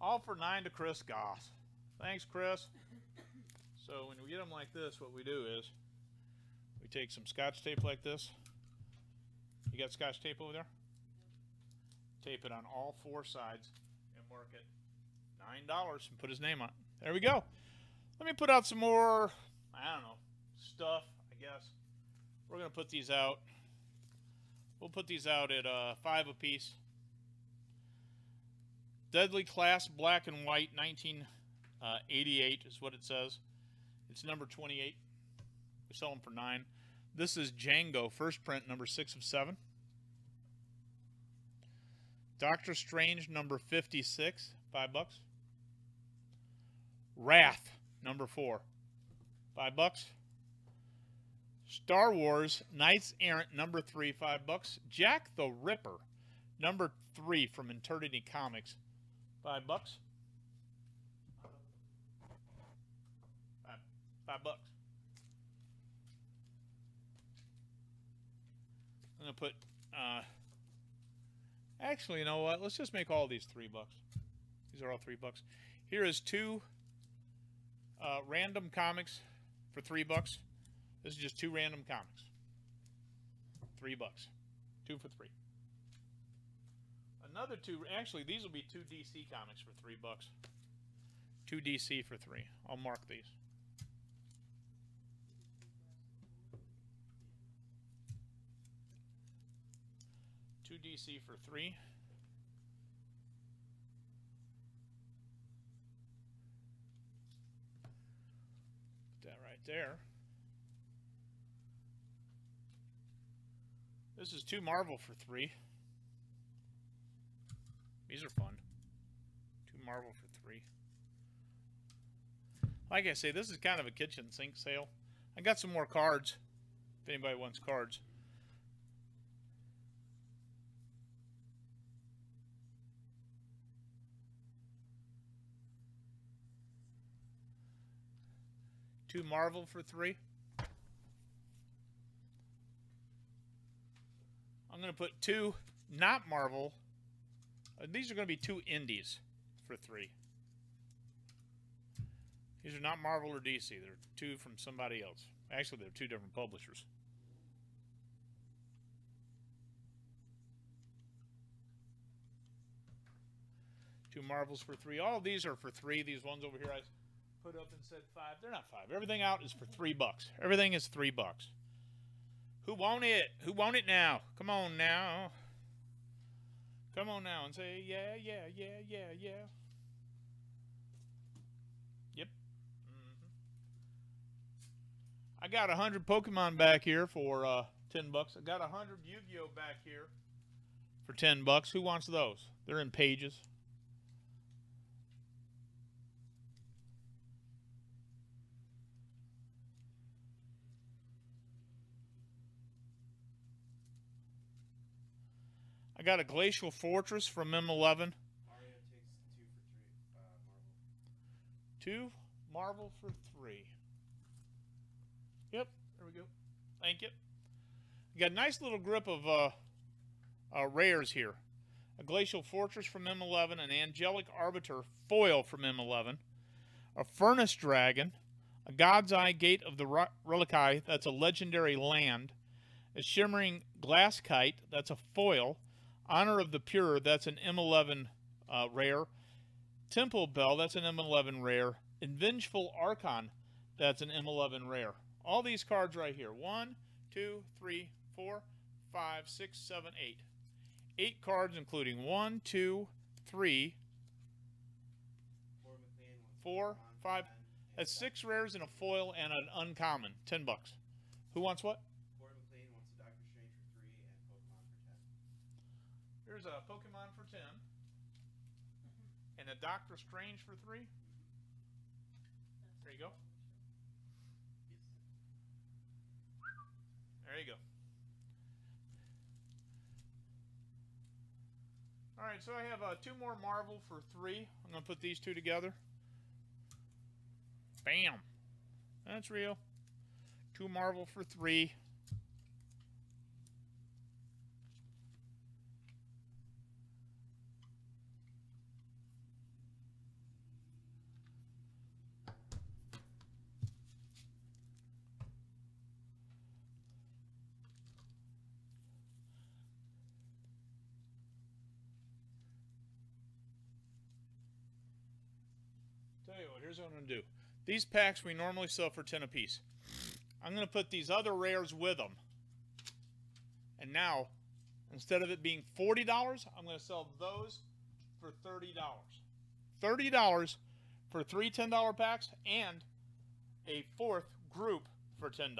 All for 9 to Chris Goss. Thanks, Chris. So when we get them like this, what we do is we take some Scotch tape like this. You got Scotch tape over there? Tape it on all 4 sides and mark it $9 and put his name on it. There we go. Let me put out some more, I don't know, stuff, I guess. We're going to put these out. We'll put these out at $5 a piece. Deadly Class Black and White 1988 is what it says. It's number 28. We sell them for $9. This is Django, first print, number 6 of 7. Doctor Strange, number 56, $5. Wrath, number 4, $5. Star Wars, Knights Errant, number 3, $5. Jack the Ripper, number 3 from Eternity Comics, $5. $5. I'm gonna put. Actually, you know what? Let's just make all these $3. These are all $3. Here is 2 random comics for $3. This is just 2 random comics. $3. 2 for 3. Another 2. Actually, these will be 2 DC comics for $3. 2 DC for 3. I'll mark these. 2 DC for 3. Put that right there. This is 2 Marvel for 3. These are fun. 2 Marvel for 3. Like I say, this is kind of a kitchen sink sale. I got some more cards, if anybody wants cards. Two Marvel for 3. I'm going to put 2 not Marvel. These are going to be 2 indies for 3. These are not Marvel or DC. They're 2 from somebody else. Actually, they're 2 different publishers. Two Marvels for 3. All of these are for 3. These ones over here I put up and said 5. They're not 5. Everything out is for $3. Everything is $3. Who want it? Who want it now? Come on now. Come on now and say, yeah, yeah, yeah, yeah, yeah. Yep. I got 100 Pokemon back here for $10. I got 100 Yu-Gi-Oh back here for $10. Who wants those? They're in pages. I got a Glacial Fortress from M11. Mario takes 2 for 3 Marvel. 2 Marvel for 3. Yep, there we go. Thank you. You got a nice little grip of rares here. A Glacial Fortress from M11, an Angelic Arbiter foil from M11, a Furnace Dragon, a God's Eye Gate of the Relici, that's a legendary land, a Shimmering Glass Kite, that's a foil, Honor of the Pure, that's an M11 rare, Temple Bell, that's an M11 rare, and Vengeful Archon, that's an M11 rare. All these cards right here. 1, 2, 3, 4, 5, 6, 7, 8. 8 cards, including 1, 2, 3, 4, 5. That's 6 rares and a foil and an uncommon. $10. Who wants what? Corey McLean wants a Doctor Strange for 3 and Pokemon for 10. Here's a Pokemon for 10. And a Doctor Strange for 3. There you go. There you go. Alright, so I have 2 more Marvel for 3. I'm going to put these 2 together. Bam. That's real. 2 Marvel for 3. Tell you what, here's what I'm going to do. These packs we normally sell for 10 apiece. I'm going to put these other rares with them. And now, instead of it being $40, I'm going to sell those for $30. $30 for 3 $10 packs and a 4th group for $10.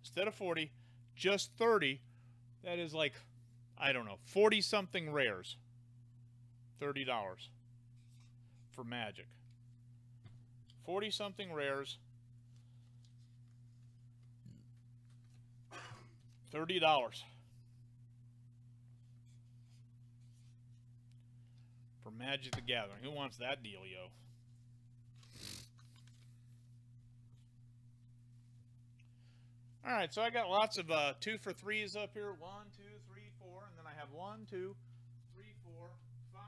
Instead of 40, just 30. That is like, I don't know, 40-something rares. $30 for Magic. 40-something rares. $30 for Magic the Gathering. Who wants that dealio? All right, so I got lots of 2 for 3s up here. 1, 2, 3, 4, and then I have 1, 2, 3, 4, 5,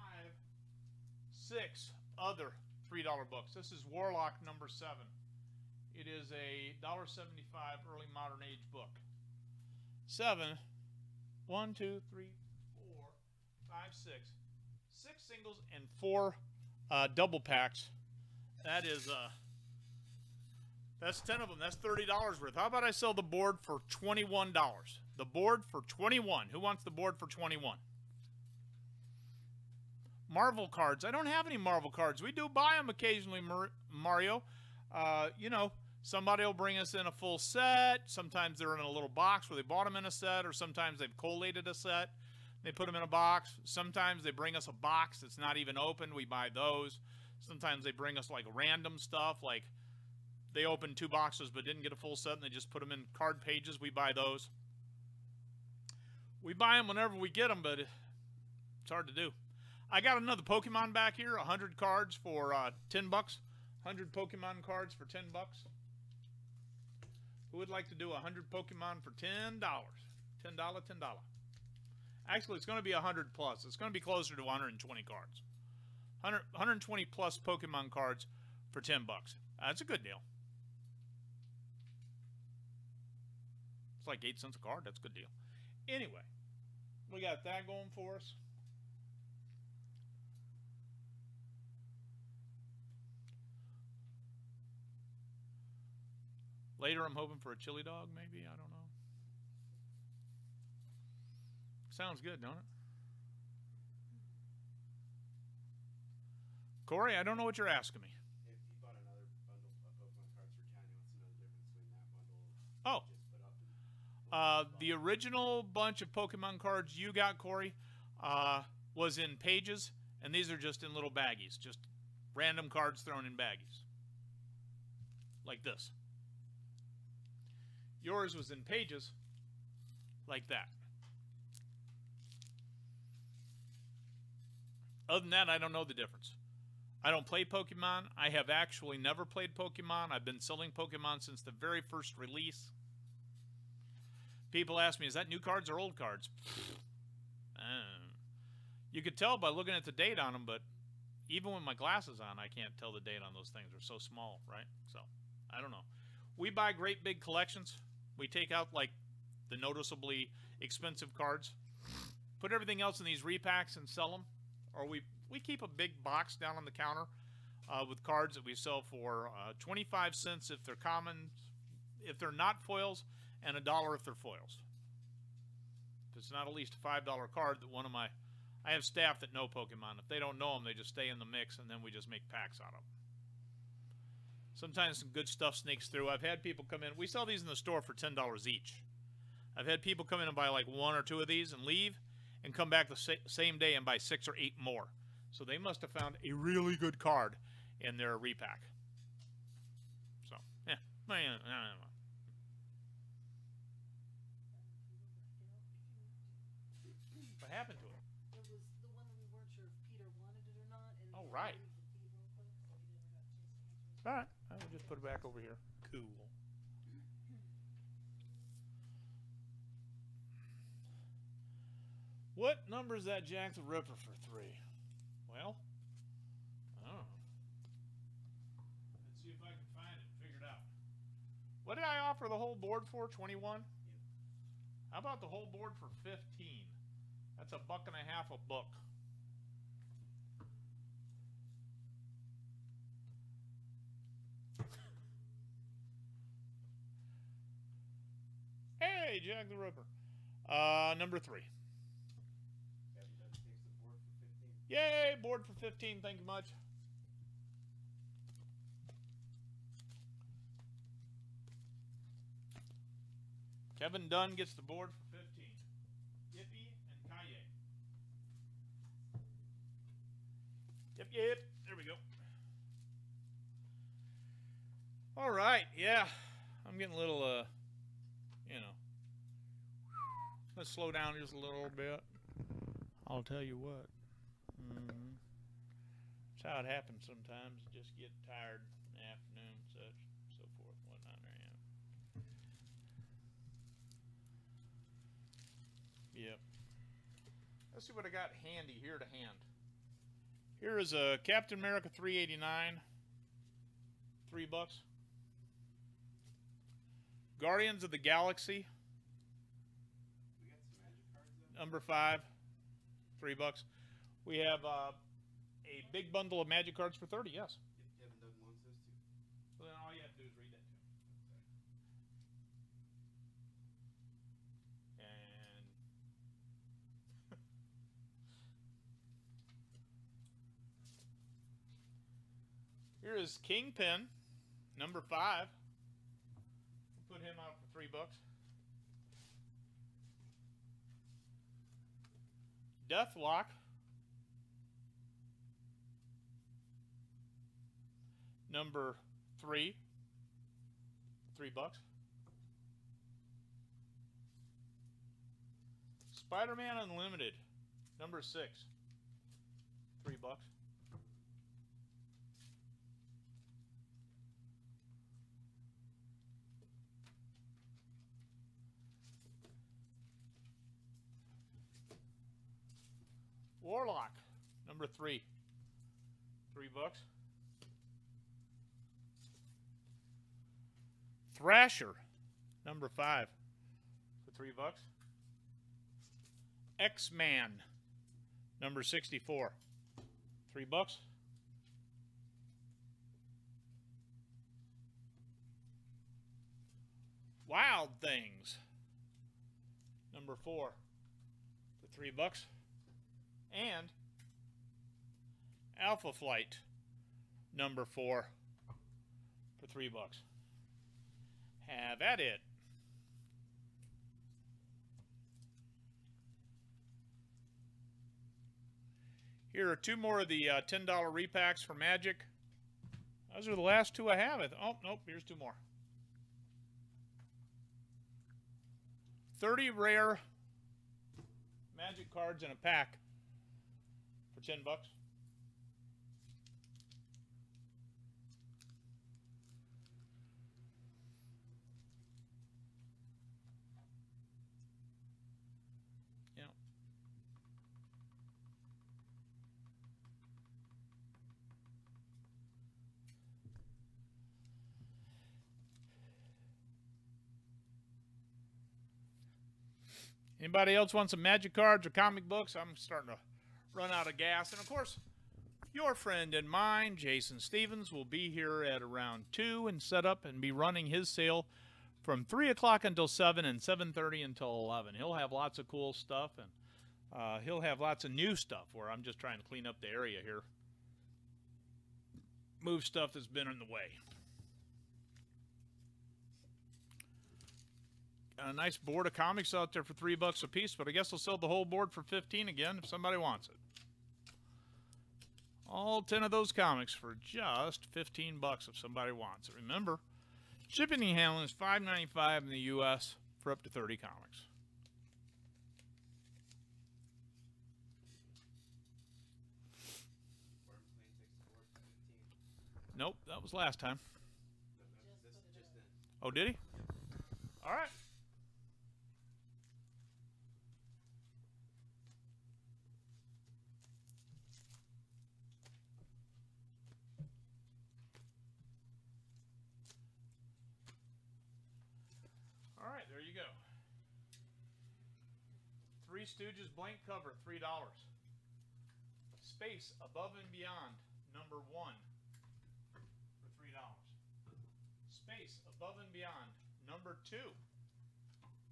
6 other $3 books. This is Warlock number 7. It is a $1.75 early modern age book. 7, 1, 2, 3, 4, 5, 6. 6 singles and 4 double packs. That is that's 10 of them. That's $30 worth. How about I sell the board for $21? The board for $21. Who wants the board for $21? Marvel cards. I don't have any Marvel cards. We do buy them occasionally, Mario. You know, somebody will bring us in a full set. Sometimes they're in a little box where they bought them in a set, or sometimes they've collated a set. They put them in a box. Sometimes they bring us a box that's not even opened. We buy those. Sometimes they bring us like random stuff, like they opened 2 boxes but didn't get a full set and they just put them in card pages. We buy those. We buy them whenever we get them, but it's hard to do. I got another Pokemon back here, 100 cards for $10. 100 Pokemon cards for $10. Who would like to do 100 Pokemon for $10? $10, $10. Actually, it's going to be 100 plus. It's going to be closer to 120 cards. 120 plus Pokemon cards for $10. That's a good deal. It's like 8 cents a card. That's a good deal. Anyway, we got that going for us. Later, I'm hoping for a chili dog, maybe. I don't know. Sounds good, don't it? Corey, I don't know what you're asking me. If you bought another bundle of Pokemon cards for 10, what's another difference between that bundle Oh. you just put up and The original bunch of Pokemon cards you got, Corey, was in pages, and these are just in little baggies. Just random cards thrown in baggies. Like this. Yours was in pages, like that. Other than that, I don't know the difference. I don't play Pokemon. I have actually never played Pokemon. I've been selling Pokemon since the very first release. People ask me, is that new cards or old cards? You could tell by looking at the date on them, but even with my glasses on, I can't tell the date on those things. They're so small, right? So, I don't know. We buy great big collections. We take out, like, the noticeably expensive cards, put everything else in these repacks and sell them. Or we keep a big box down on the counter with cards that we sell for 25 cents if they're common, if they're not foils, and $1 if they're foils. If it's not at least a $5 card, that I have staff that know Pokemon. If they don't know them, they just stay in the mix, and then we just make packs out of them. Sometimes some good stuff sneaks through. I've had people come in. We sell these in the store for $10 each. I've had people come in and buy like 1 or 2 of these and leave, and come back the same day and buy 6 or 8 more. So they must have found a really good card in their repack. So, yeah. What happened to it? It was the one that we weren't sure if Peter wanted it or not. And Oh, he right. removed the feed real quick, so we never got a chance to answer his All right. I'll just put it back over here. Cool. What number is that Jack the Ripper for 3? Well, I don't know. Let's see if I can find it and figure it out. What did I offer the whole board for? 21? How about the whole board for 15? That's $1.50 a book. Hey, Jack the Ripper. Number 3. Yay, board for 15. Thank you much. Kevin Dunn gets the board for 15. Yippee and Kaye. Yep. There we go. All right. Yeah. I'm getting a little, let's slow down just a little bit. I'll tell you what. That's how it happens sometimes. You just get tired in the afternoon, such, so forth, whatnot. Yep. Let's see what I got handy here to hand. Here is a Captain America 389, $3. Guardians of the Galaxy, We got some magic cards though. number 5, $3. We have a big bundle of magic cards for 30. Yes. If Kevin Dunn wants those too. Well, then all you have to do is read that to him. And here is Kingpin, number 5. We'll put him out for $3. Deathlock, number 3, $3. Spider-Man Unlimited, number 6, $3. Warlock, number 3, $3. Thrasher, number 5, for $3. X-Man, number 64, $3. Wild Things, number 4, for $3. And Alpha Flight, number 4, for $3. Have at it. Here are 2 more of the $10 repacks for Magic. Those are the last 2 I have. Oh, nope, here's 2 more. 30 rare Magic cards in a pack for $10. Yeah. Anybody else want some Magic cards or comic books? I'm starting to run out of gas. And of course, your friend and mine, Jason Stevens, will be here at around 2 and set up and be running his sale from 3 o'clock until 7 and 7:30 until 11. He'll have lots of cool stuff, and he'll have lots of new stuff where I'm just trying to clean up the area here. Move stuff that's been in the way. Got a nice board of comics out there for $3 a piece, but I guess I'll sell the whole board for 15 again if somebody wants it. All 10 of those comics for just $15 if somebody wants it. Remember, shipping and handling is $5.95 in the U.S. for up to 30 comics. Nope, that was last time. Just then. Oh, did he? All right. All right, there you go. Three Stooges blank cover, $3. Space Above and Beyond, number 1, for $3. Space Above and Beyond, number 2,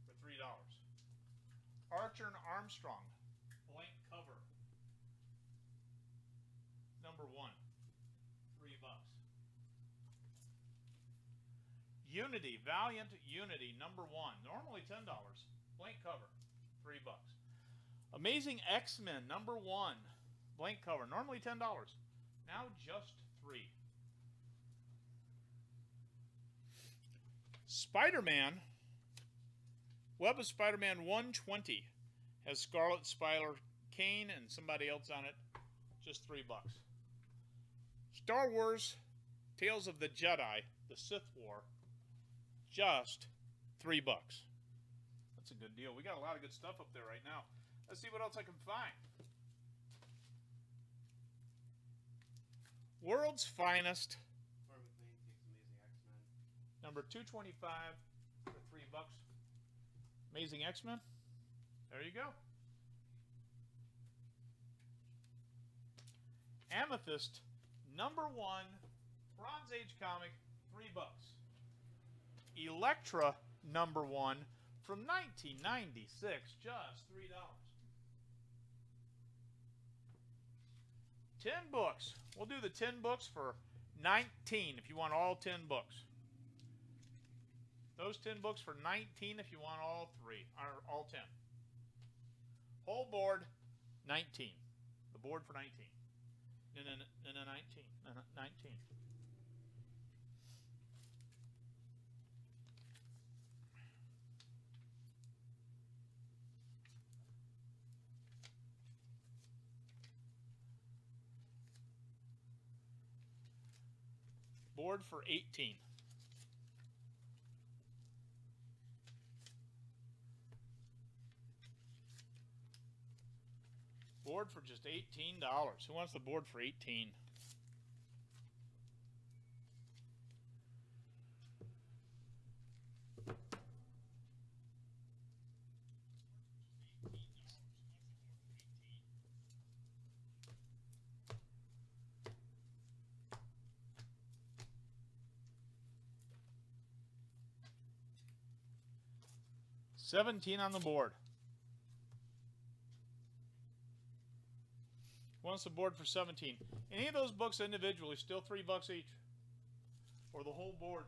for $3. Archer and Armstrong, blank cover, number 1, $3. Unity, Valiant Unity, #1. Normally $10. Blank cover, $3. Amazing X-Men, #1. Blank cover, normally $10. Now just $3. Spider-Man, Web of Spider-Man 120 has Scarlet Spider, Kane, and somebody else on it. Just $3. Star Wars Tales of the Jedi, the Sith War, just $3. That's a good deal. We got a lot of good stuff up there right now. Let's see what else I can find. World's Finest, number 225 for $3. Amazing X-Men. There you go. Amethyst, #1, Bronze Age comic, $3. Elektra, #1 from 1996, just $3. 10 books. We'll do the 10 books for $19 if you want all 10 books. Those 10 books for $19 if you want all 3, or all 10. Whole board, $19. The board for $19. No, 19. 19. Board for $18. Board for just $18. Who wants the board for $18? $17 on the board. Wants the board for $17. Any of those books individually, still $3 each. Or the whole board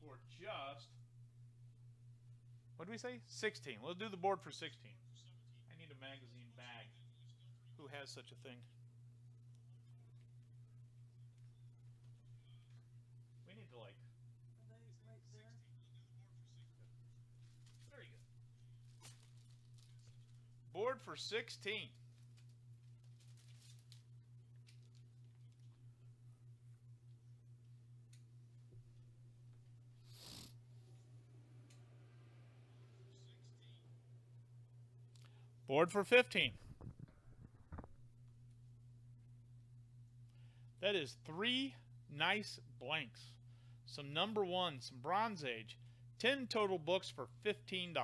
for just, what did we say? 16. Let's do the board for 16. I need a magazine bag. Who has such a thing? We need to like. Are they right there? Very good. Board for 16. Board for 15. That is 3 nice blanks. Some #1, some Bronze Age. 10 total books for $15.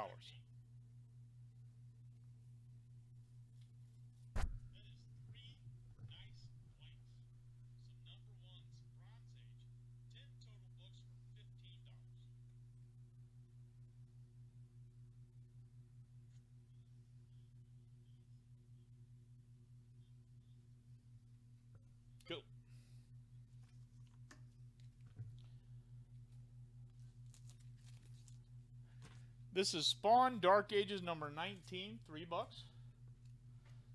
Go. This is Spawn Dark Ages number 19, $3.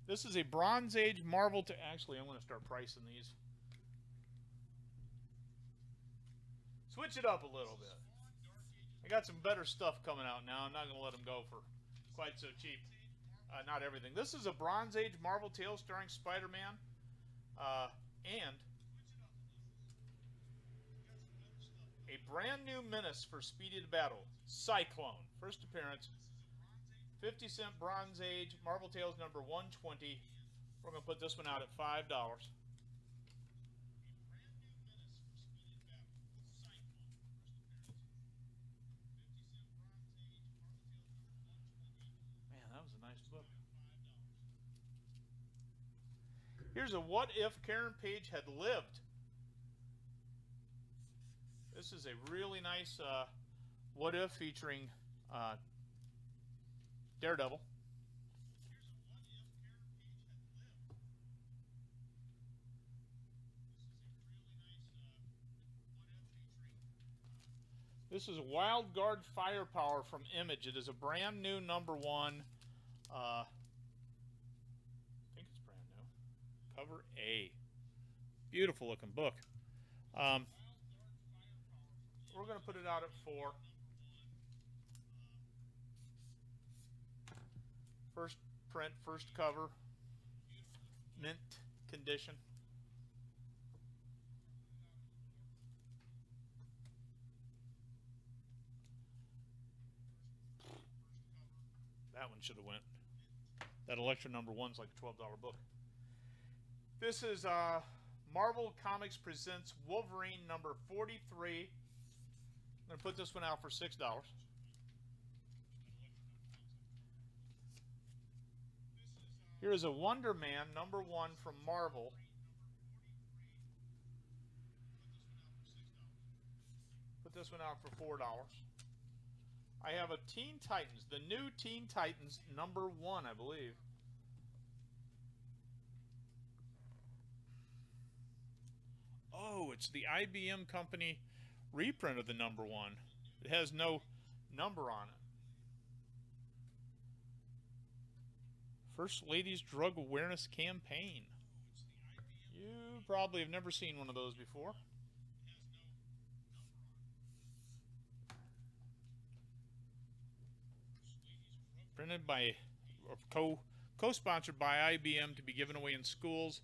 This is a Bronze Age Marvel to actually I'm going to start pricing these. Switch it up a little bit. I got some better stuff coming out now. I'm not going to let them go for quite so cheap. Not everything. This is a Bronze Age Marvel tale starring Spider-Man. And a brand new menace for Speedy to Battle, Cyclone. First appearance, 50-cent Bronze Age, Marvel Tales number 120. We're going to put this one out at $5. Man, that was a nice book. Here's a What If Karen Page Had Lived. This is a really nice What If featuring Daredevil. This is Wild Guard Firepower from Image. It is a brand new #1. I think it's brand new. Cover A. Beautiful looking book. We're going to put it out at 4. First print, first cover. Mint condition. That one should have went. That Electra #1's like a $12 book. This is Marvel Comics Presents Wolverine #43. I'm going to put this one out for $6. Here is a Wonder Man #1 from Marvel. Put this one out for $4. I have a Teen Titans, the new Teen Titans #1, I believe. Oh, it's the IBM company reprint of the #1. It has no number on it. First Lady's Drug Awareness Campaign. You probably have never seen one of those before. Printed by, co-sponsored by IBM to be given away in schools,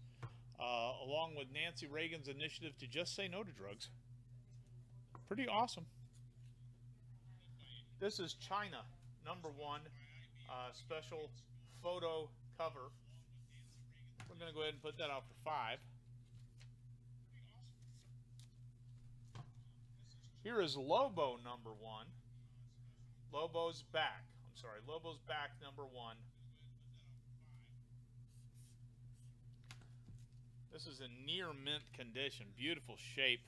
along with Nancy Reagan's initiative to just say no to drugs. Pretty awesome. This is China #1, special photo cover. We're going to go ahead and put that out for $5. Here is Lobo #1. Lobo's Back. I'm sorry, Lobo's Back #1. This is in near mint condition. Beautiful shape.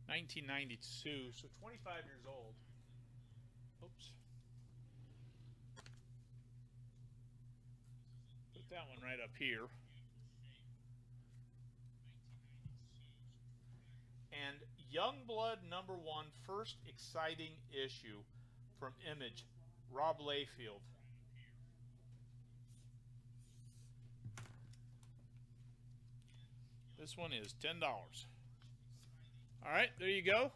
1992, so 25 years old. Oops. Put that one right up here. And Youngblood #1, first exciting issue from Image, Rob Layfield. This one is $10. All right, there you go.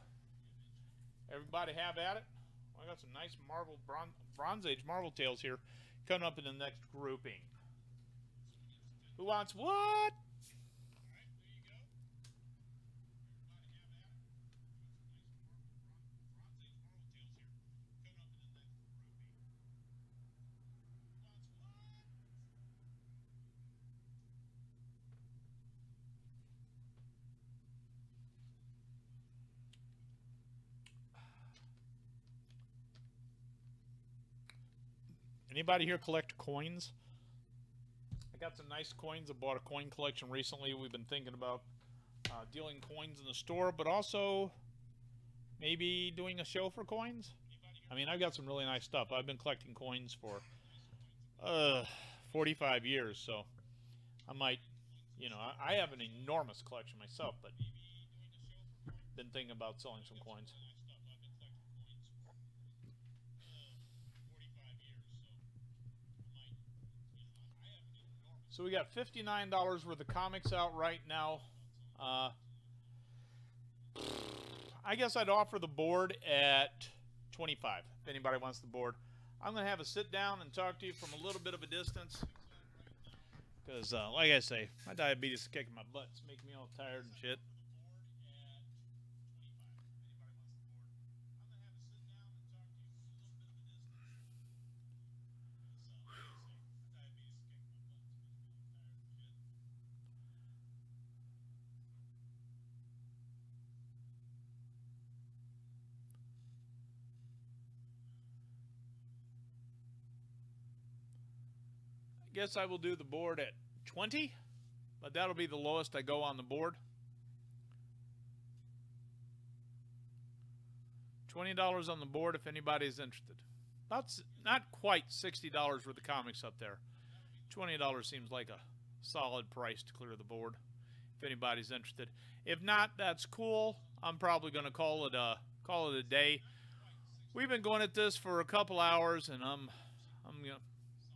Everybody have at it. I got some nice Marvel Bronze Age Marvel tales here coming up in the next grouping. Who wants what? Anybody here collect coins? I got some nice coins. I bought a coin collection recently. We've been thinking about dealing coins in the store, but also maybe doing a show for coins. I mean, I've got some really nice stuff. I've been collecting coins for 45 years, so I might, you know, I have an enormous collection myself, but been thinking about selling some coins. So we got $59 worth of comics out right now. I guess I'd offer the board at $25 if anybody wants the board. I'm going to have a sit down and talk to you from a little bit of a distance. Because, like I say, my diabetes is kicking my butt. It's making me all tired and shit. Guess I will do the board at 20, but that'll be the lowest I go on the board. $20 on the board if anybody's interested. Not quite $60 worth of comics up there. $20 seems like a solid price to clear the board if anybody's interested. If not, that's cool. I'm probably going to call it a call it a day. We've been going at this for a couple hours, and I'm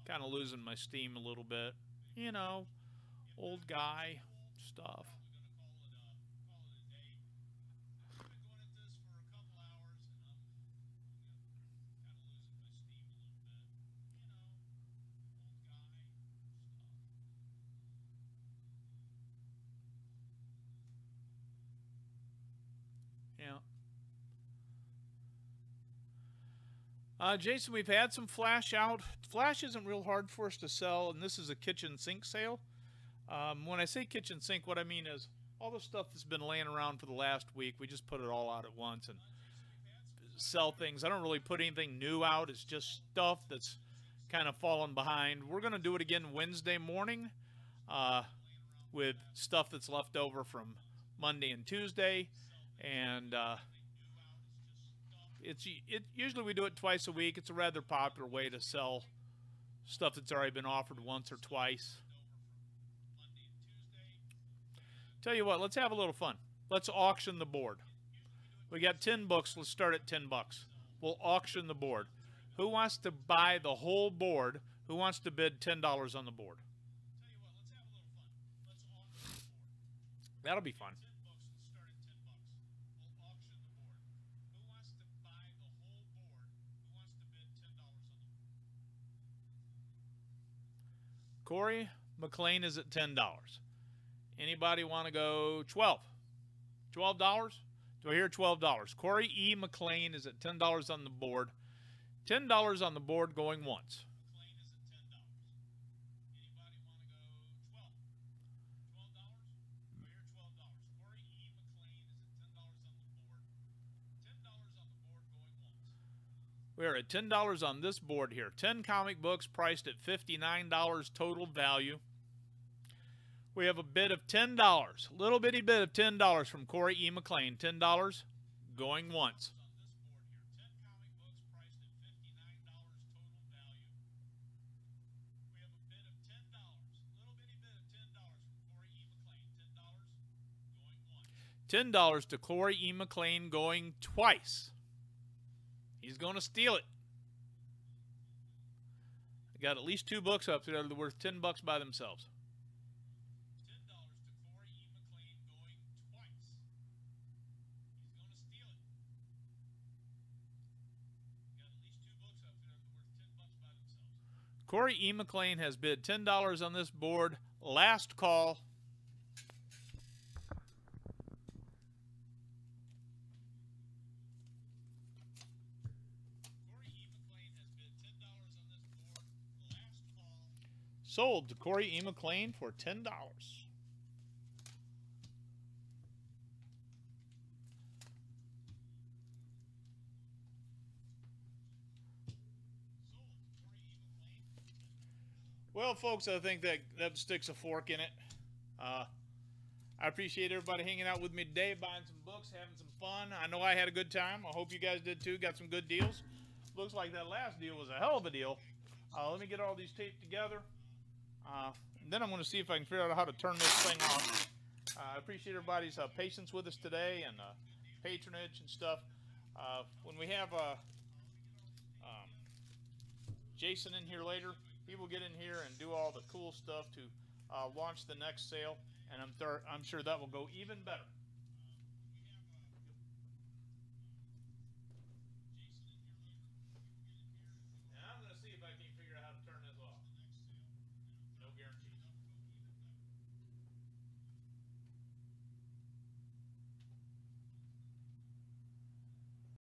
kind of losing my steam a little bit. You know, old guy stuff. Yeah. Jason, we've had some Flash out. Flash isn't real hard for us to sell, and this is a kitchen sink sale. When I say kitchen sink, what I mean is all the stuff that's been laying around for the last week, we just put it all out at once and sell things. I don't really put anything new out. It's just stuff that's kind of fallen behind. We're going to do it again Wednesday morning with stuff that's left over from Monday and Tuesday. And usually we do it twice a week. It's a rather popular way to sell stuff that's already been offered once or twice. Tell you what, let's have a little fun. Let's auction the board. We got 10 books. Let's start at 10 bucks. We'll auction the board. Who wants to buy the whole board? Who wants to bid $10 on the board? That'll be fun. Corey McLean is at $10. Anybody want to go 12? $12? Do I hear $12? Corey E. McLean is at $10 on the board. $10 on the board going once. We are at $10 on this board here. 10 comic books priced at $59 total value. We have a bid of $10. Little bitty bid of $10 from Corey E. McLean. $10 going once. $10 to Corey E. McLean going twice. He's going to steal it. I got at least 2 books up there that are worth $10 by themselves. Corey E. McLean has bid $10 on this board. Last call. Sold to Corey E. McLean for $10. Well, folks, I think that sticks a fork in it. I appreciate everybody hanging out with me today, buying some books, having some fun. I know I had a good time. I hope you guys did too. Got some good deals. Looks like that last deal was a hell of a deal. Let me get all these taped together. Then I'm going to see if I can figure out how to turn this thing off. I appreciate everybody's patience with us today and patronage and stuff. When we have Jason in here later, he will get in here and do all the cool stuff to launch the next sale, and I'm sure that will go even better.